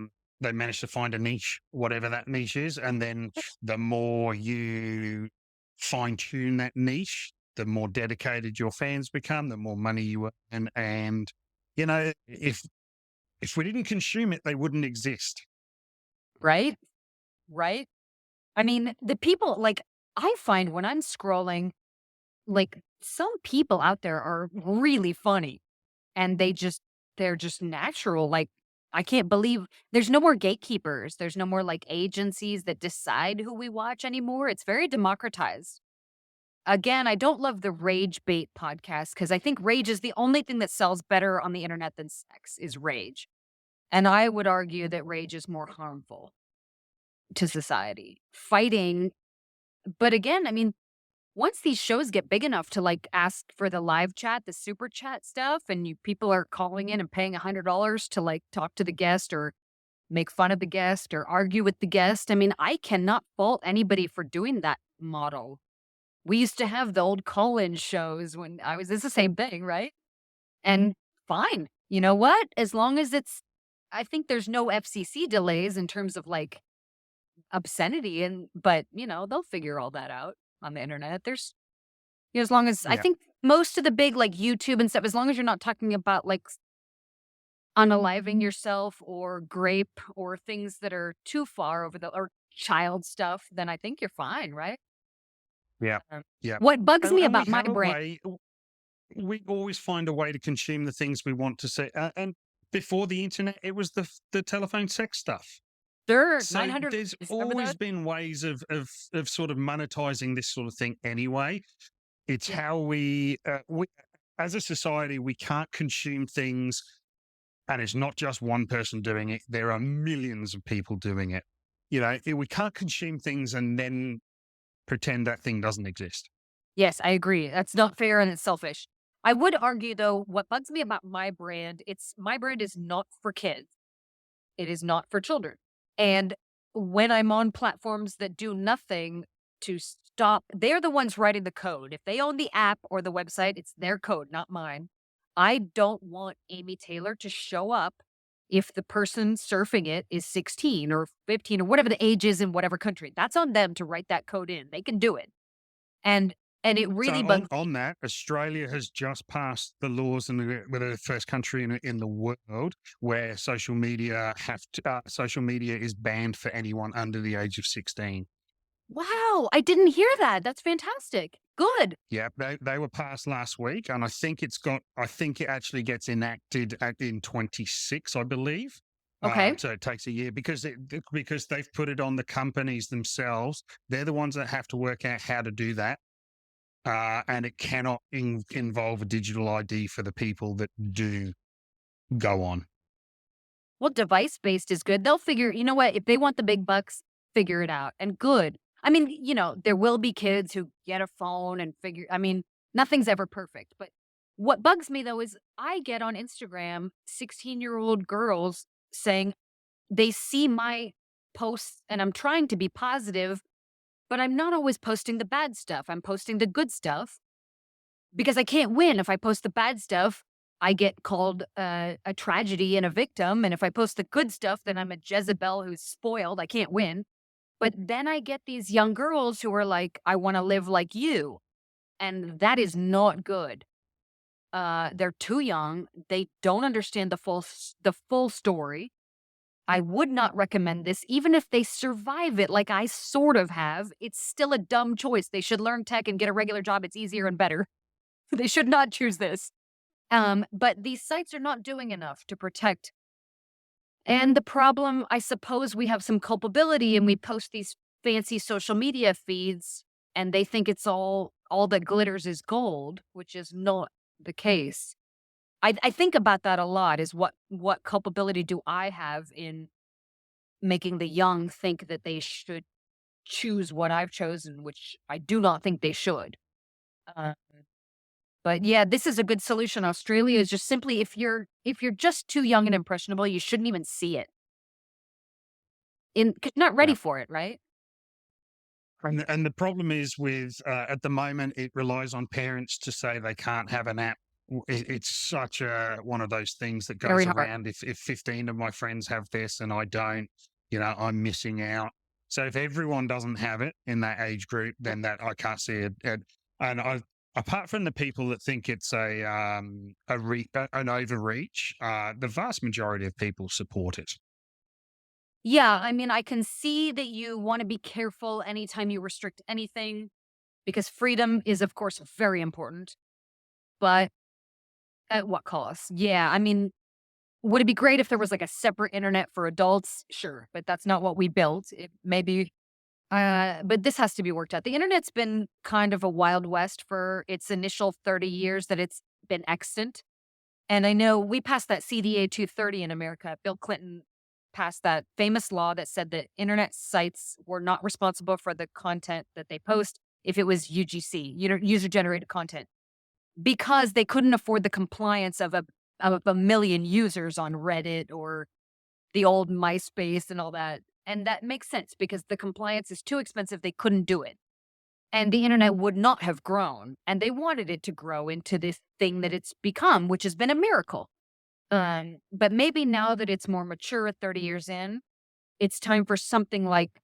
niche, whatever that niche is, and then the more you fine tune that niche, the more dedicated your fans become, the more money you earn, and if we didn't consume it, they wouldn't exist. right, right. I mean, the people like I find when I'm scrolling, like some people out there are really funny and they're just natural. Like I can't believe there's no more gatekeepers. There's no more like agencies that decide who we watch anymore. It's very democratized. Again, I don't love the rage bait podcast because I think rage is the only thing that sells better on the internet than sex is rage. And I would argue that rage is more harmful to society. Fighting, but again, I mean, once these shows get big enough to like ask for the live chat, the super chat stuff, and people are calling in and paying $100 to like talk to the guest or make fun of the guest or argue with the guest. I mean, I cannot fault anybody for doing that model. We used to have the old call-in shows when it's the same thing, right? And fine. You know what? As long as I think there's no FCC delays in terms of like obscenity but they'll figure all that out on the internet. There's, as long as I Yeah, think most of the big like YouTube and stuff, as long as you're not talking about like unaliving yourself or grape or things that are too far over or child stuff, then I think you're fine, right? yeah, Um, yeah. what bugs me And we about my have a brain, way. We always find a way to consume the things we want to see. And before the internet, it was the telephone sex stuff. sure, So 900, there's remember always that? been ways of sort of monetizing this sort of thing anyway. It's Yeah. how we as a society, we can't consume things, and it's not just one person doing it. There are millions of people doing it. We can't consume things and then pretend that thing doesn't exist. Yes, I agree. That's not fair and it's selfish. I would argue though, what bugs me about my brand is not for kids. It is not for children. And when I'm on platforms that do nothing to stop, they're the ones writing the code. If they own the app or the website, it's their code, not mine. I don't want Amy Taylor to show up if the person surfing it is 16 or 15 or whatever the age is in whatever country. That's on them to write that code in. They can do it. And it So really bugs. on that, Australia has just passed the laws, and we're the first country in the world where social media is banned for anyone under the age of 16. Wow, I didn't hear that. That's fantastic. Good. Yeah, they were passed last week, and I think it actually gets enacted in 26, I believe. Okay. So it takes a year because they've put it on the companies themselves. They're the ones that have to work out how to do that. And it cannot involve a digital ID for the people that do go on. Well, device based is good. They'll figure, you know what, if they want the big bucks, figure it out. And good. I mean, there will be kids who get a phone and nothing's ever perfect. But what bugs me though is I get on Instagram 16-year-old girls saying they see my posts and I'm trying to be positive, but I'm not always posting the bad stuff. I'm posting the good stuff because I can't win. If I post the bad stuff, I get called a tragedy and a victim. And if I post the good stuff, then I'm a Jezebel who's spoiled. I can't win. But then I get these young girls who are like, I want to live like you. And that is not good. They're too young. They don't understand the full story. I would not recommend this, even if they survive it like I sort of have. It's still a dumb choice. They should learn tech and get a regular job. It's easier and better. They should not choose this. But these sites are not doing enough to protect. And the problem, I suppose we have some culpability and we post these fancy social media feeds and they think it's all that glitters is gold, which is not the case. I think about that a lot is what culpability do I have in making the young think that they should choose what I've chosen, which I do not think they should. Uh, But yeah, this is a good solution. Australia is just simply if you're just too young and impressionable, you shouldn't even see it. 'Cause you're not ready Yeah. for it, right? And the problem is with at the moment it relies on parents to say they can't have an app. It's such a one of those things that Very goes hard. around. If 15 of my friends have this and I don't, I'm missing out. So if everyone doesn't have it in that age group, then that I can't see it. And apart from the people that think it's an overreach, the vast majority of people support it. Yeah, I mean, I can see that you want to be careful anytime you restrict anything because freedom is, of course, very important. But at what cost? Yeah, I mean, would it be great if there was like a separate internet for adults? Sure, but that's not what we built. It maybe but this has to be worked out. The internet's been kind of a wild west for its initial 30 years that it's been extant. And I know we passed that CDA 230 in America. Bill Clinton passed that famous law that said that internet sites were not responsible for the content that they post if it was UGC, user generated content, because they couldn't afford the compliance of a million users on Reddit or the old MySpace and all that. And that makes sense because the compliance is too expensive. They couldn't do it. And the internet would not have grown. And they wanted it to grow into this thing that it's become, which has been a miracle. But maybe now that it's more mature at 30 years in, it's time for something like,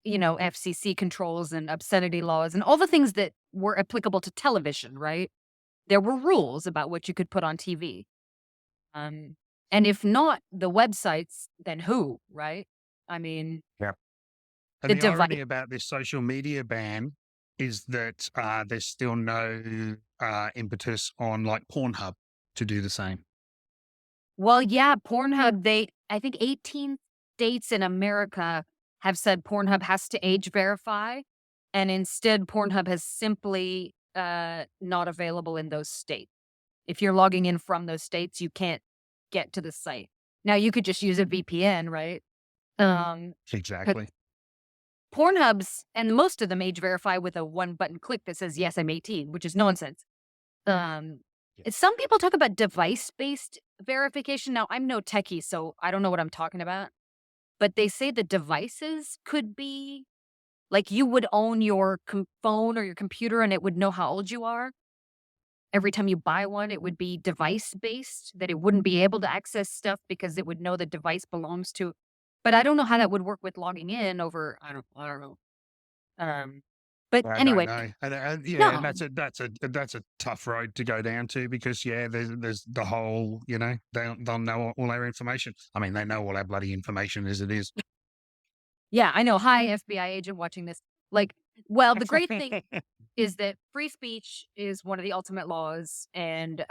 FCC controls and obscenity laws and all the things that were applicable to television, right? There were rules about what you could put on TV. Um, and if not the websites, then who, right? I mean, Yeah. And the the device. irony about this social media ban is that there's still no impetus on like Pornhub to do the same. Well, yeah, Pornhub, I think 18 states in America have said Pornhub has to age verify. And instead, Pornhub has simply not available in those states. If you're logging in from those states, you can't get to the site. Now, you could just use a VPN, right? But Exactly. Pornhub's, and most of them age verify with a one button click that says, yes, I'm 18, which is nonsense. Um, Some people talk about device-based verification. Now, I'm no techie, so I don't know what I'm talking about. But they say the devices could be like you would own your phone or your computer and it would know how old you are. Every time you buy one, it would be device-based, that it wouldn't be able to access stuff because it would know the device belongs to. But I don't know how that would work with logging in over I don't know. Um, but I don't anyway, know, and yeah, and no. that's a tough road to go down to because yeah, there's the whole, they'll know all our information. I mean, they know all our bloody information as it is. Yeah, I know. Hi, FBI agent watching this. Like, well, the great thing is that free speech is one of the ultimate laws, and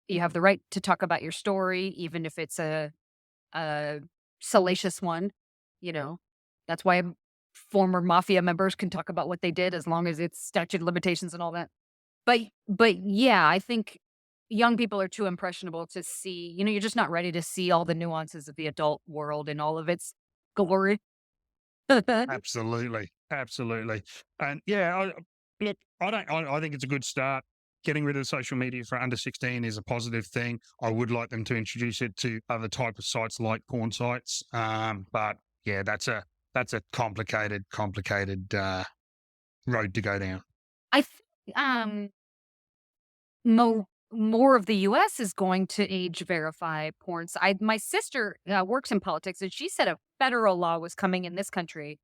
you have the right to talk about your story, even if it's a salacious one. You know, that's why former mafia members can talk about what they did as long as it's statute of limitations and all that. But yeah, I think young people are too impressionable to see. You're just not ready to see all the nuances of the adult world and all of its glory. Absolutely, absolutely, and yeah, look, I don't. I think it's a good start. Getting rid of social media for under 16 is a positive thing. I would like them to introduce it to other type of sites like porn sites. But yeah, that's a complicated road to go down. I th- more of the US is going to age verify porn. So my sister works in politics, and she said a federal law was coming in this country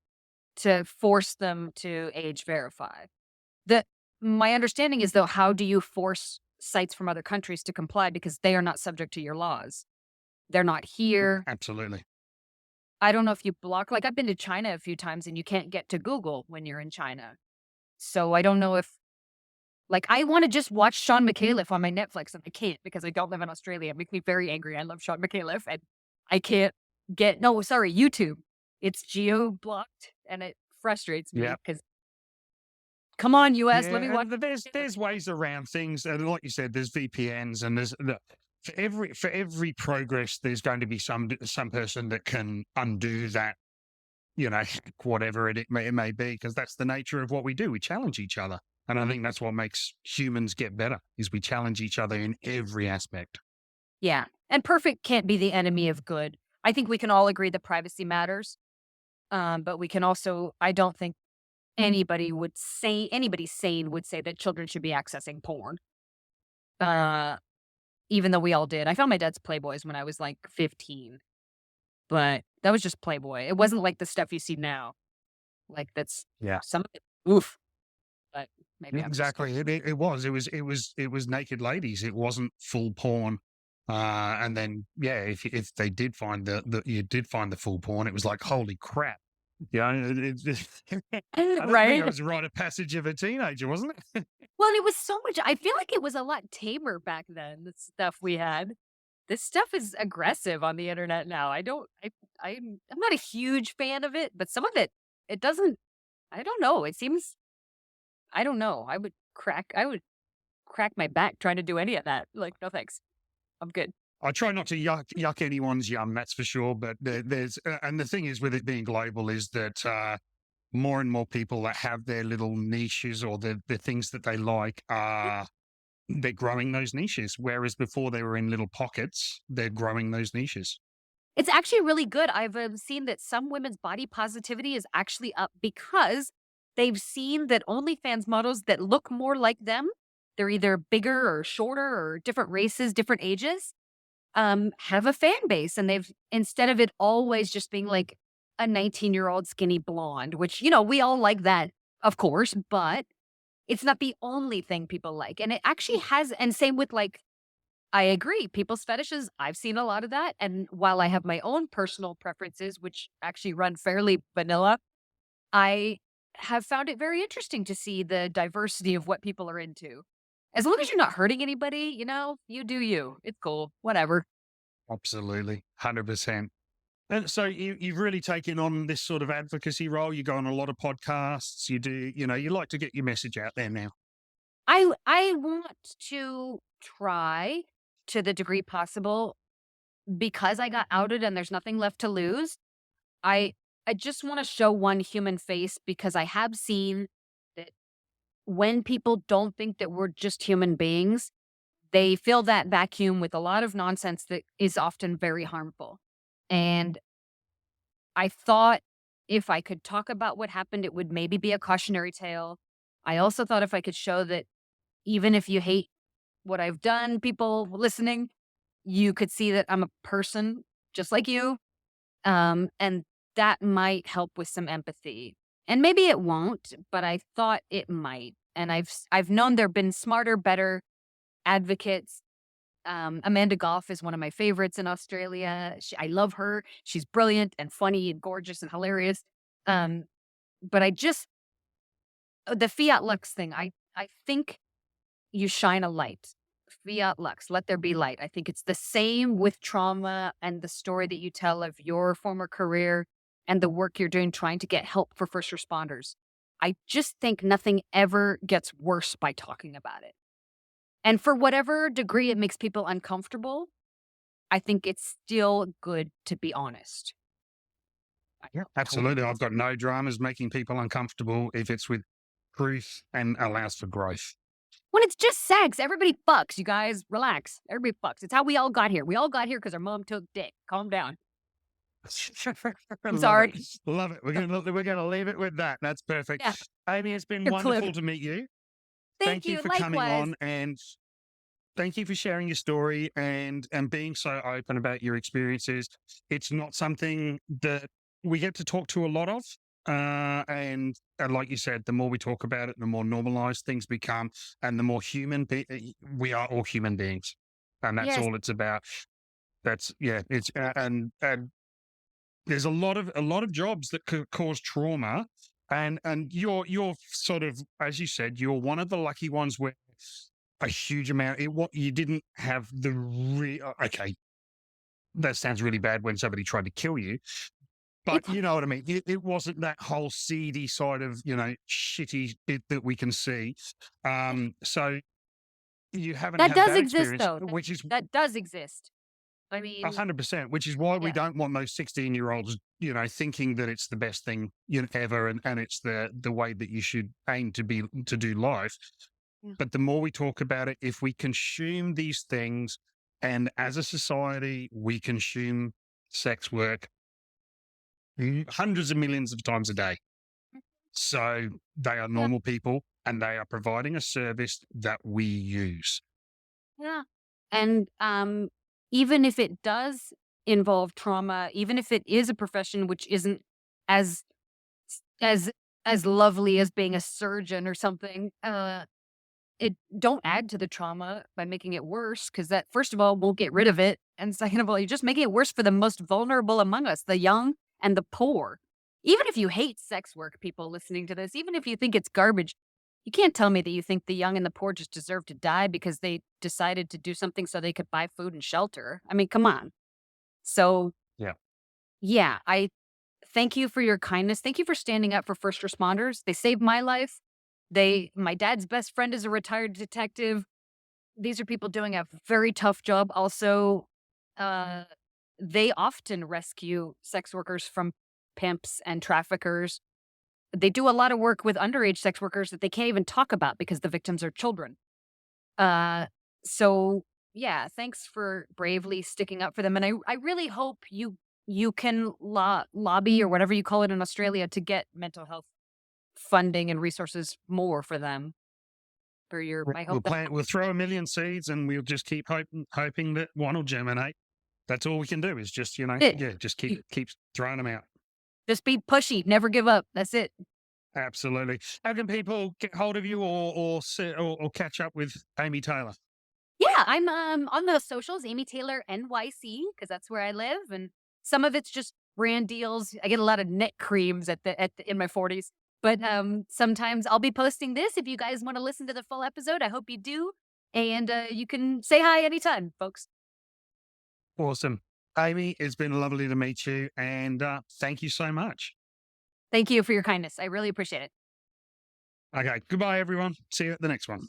to force them to age verify. The My understanding is, though, how do you force sites from other countries to comply because they are not subject to your laws? They're not here. Absolutely. I don't know if you block, like, I've been to China a few times and you can't get to Google when you're in China. So I don't know if, like, I want to just watch Sean McAuliffe on my Netflix and I can't because I don't live in Australia. It makes me very angry. I love Sean McAuliffe and I can't no, sorry, YouTube. It's geo blocked and it frustrates Yeah. me because come on, US, let me Yeah, watch. and there's ways around things, and like you said, there's VPNs, and for every progress, there's going to be some person that can undo that, whatever it may be, because that's the nature of what we do. We challenge each other, and I think that's what makes humans get better is we challenge each other in every aspect. Yeah. And perfect can't be the enemy of good. I think we can all agree that privacy matters. But we can also, I don't think anybody sane would say that children should be accessing porn. Uh, Even though we all did. I found my dad's Playboys when I was like 15, but that was just Playboy. It wasn't like the stuff you see now. Like that's Yeah. some of it. Oof. But maybe I'm just, Exactly. It was naked ladies. It wasn't full porn. And then yeah, if they did find you did find the full porn, it was like holy crap. Yeah, I don't think I right? was a rite of passage of a teenager, wasn't it? Well, and it was so much. I feel like it was a lot tamer back then. The stuff we had. This stuff is aggressive on the internet now. I don't. I'm not a huge fan of it, but some of it, it doesn't. I don't know. It seems. I don't know. I would crack my back trying to do any of that. Like, no thanks. I'm good. I try not to yuck anyone's yum, that's for sure. But and the thing is with it being global is that more and more people that have their little niches or the things that they like are they're growing those niches. Whereas before they were in little pockets, they're growing those niches. It's actually really good. I've seen that some women's body positivity is actually up because they've seen that OnlyFans models that look more like them, they're either bigger or shorter or different races, different ages, have a fan base. And they've, instead of it always just being like a 19-year-old skinny blonde, which, we all like that, of course, but it's not the only thing people like. And it actually has, and same with like, I agree. People's fetishes, I've seen a lot of that. And while I have my own personal preferences, which actually run fairly vanilla, I have found it very interesting to see the diversity of what people are into. As long as you're not hurting anybody, you do you. It's cool. Whatever. Absolutely, 100%. And so you've really taken on this sort of advocacy role. You go on a lot of podcasts. You do, you like to get your message out there now. I want to try to the degree possible because I got outed and there's nothing left to lose. I I just want to show one human face because I have seen that when people don't think that we're just human beings, They fill that vacuum with a lot of nonsense that is often very harmful. And I thought if I could talk about what happened, it would maybe be a cautionary tale. I also thought if I could show that even if you hate what I've done, people listening, you could see that I'm a person just like you. And that might help with some empathy. And maybe it won't, but I thought it might. And I've known there've been smarter, better advocates. Amanda Goff is one of my favorites in Australia. I love her. She's brilliant and funny and gorgeous and hilarious. Um, but I just the fiat lux thing. I think you shine a light. Fiat lux, let there be light. I think it's the same with trauma and the story that you tell of your former career and the work you're doing trying to get help for first responders. I just think nothing ever gets worse by talking about it. And for whatever degree it makes people uncomfortable, I think it's still good to be honest. Yeah, absolutely. I've got no dramas making people uncomfortable if it's with truth and allows for growth. When it's just sex, everybody fucks, you guys. Relax. Everybody fucks. It's how we all got here. We all got here because our mom took dick. Calm down. I'm sorry. Love it. We're gonna leave it with that. That's perfect. Yeah. Amy, it's been You're wonderful clever. to meet you. Thank you you. for coming Likewise. on, and thank you for sharing your story and being so open about your experiences. It's not something that we get to talk to a lot of. And like you said, the more we talk about it, the more normalized things become, and the more we are all human beings, and that's Yes. all it's about. It's and there's a lot of jobs that could cause trauma, and you're sort of, as you said, you're one of the lucky ones where a huge amount. What you didn't have okay. That sounds really bad when somebody tried to kill you, but It's, you know what I mean. It wasn't that whole seedy side of shitty bit that we can see. So you haven't that had does that exist, experience, though. which is That does exist. I mean, 100%. Which is why we yeah. don't want those 16-year-olds, thinking that it's the best thing ever, and it's the way that you should aim to do life. Yeah. But the more we talk about it, if we consume these things, and as a society, we consume sex work hundreds of millions of times a day. So they are Yeah. normal people, and they are providing a service that we use. Yeah. And even if it does involve trauma, even if it is a profession which isn't as as as lovely as being a surgeon or something, it don't add to the trauma by making it worse, because that, first of all, won't get rid of it, and second of all, you're just making it worse for the most vulnerable among us, the young and the poor. Even if you hate sex work, people listening to this, even if you think it's garbage, you can't tell me that you think the young and the poor just deserve to die because they decided to do something so they could buy food and shelter. I mean, come on. So, Yeah. yeah, I thank you for your kindness. Thank you for standing up for first responders. They saved my life. My dad's best friend is a retired detective. These are people doing a very tough job. Also, uh, they often rescue sex workers from pimps and traffickers. They do a lot of work with underage sex workers that they can't even talk about because the victims are children. Uh, so yeah, thanks for bravely sticking up for them. And I really hope you can lobby or whatever you call it in Australia to get mental health funding and resources more for them. I hope that We'll throw a million seeds, and we'll just keep hoping that one will germinate. That's all we can do, is just it. just keep throwing them out. Just be pushy, never give up. That's it. Absolutely. How can people get hold of you or catch up with Amy Taylor? Yeah, I'm on the socials, Amy Taylor NYC, because that's where I live, and some of it's just brand deals. I get a lot of neck creams in my 40s, but sometimes I'll be posting this. If you guys want to listen to the full episode, I hope you do, and you can say hi anytime, folks. Awesome. Amy, it's been lovely to meet you, and thank you so much. Thank you for your kindness. I really appreciate it. Okay, goodbye, everyone. See you at the next one.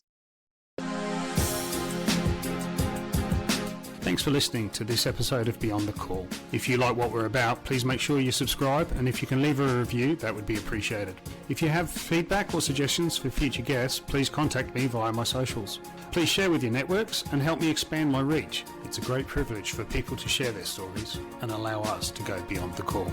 Thanks for listening to this episode of Beyond the Call. If you like what we're about, please make sure you subscribe, and if you can leave a review, that would be appreciated. If you have feedback or suggestions for future guests, please contact me via my socials. Please share with your networks and help me expand my reach. It's a great privilege for people to share their stories and allow us to go beyond the call.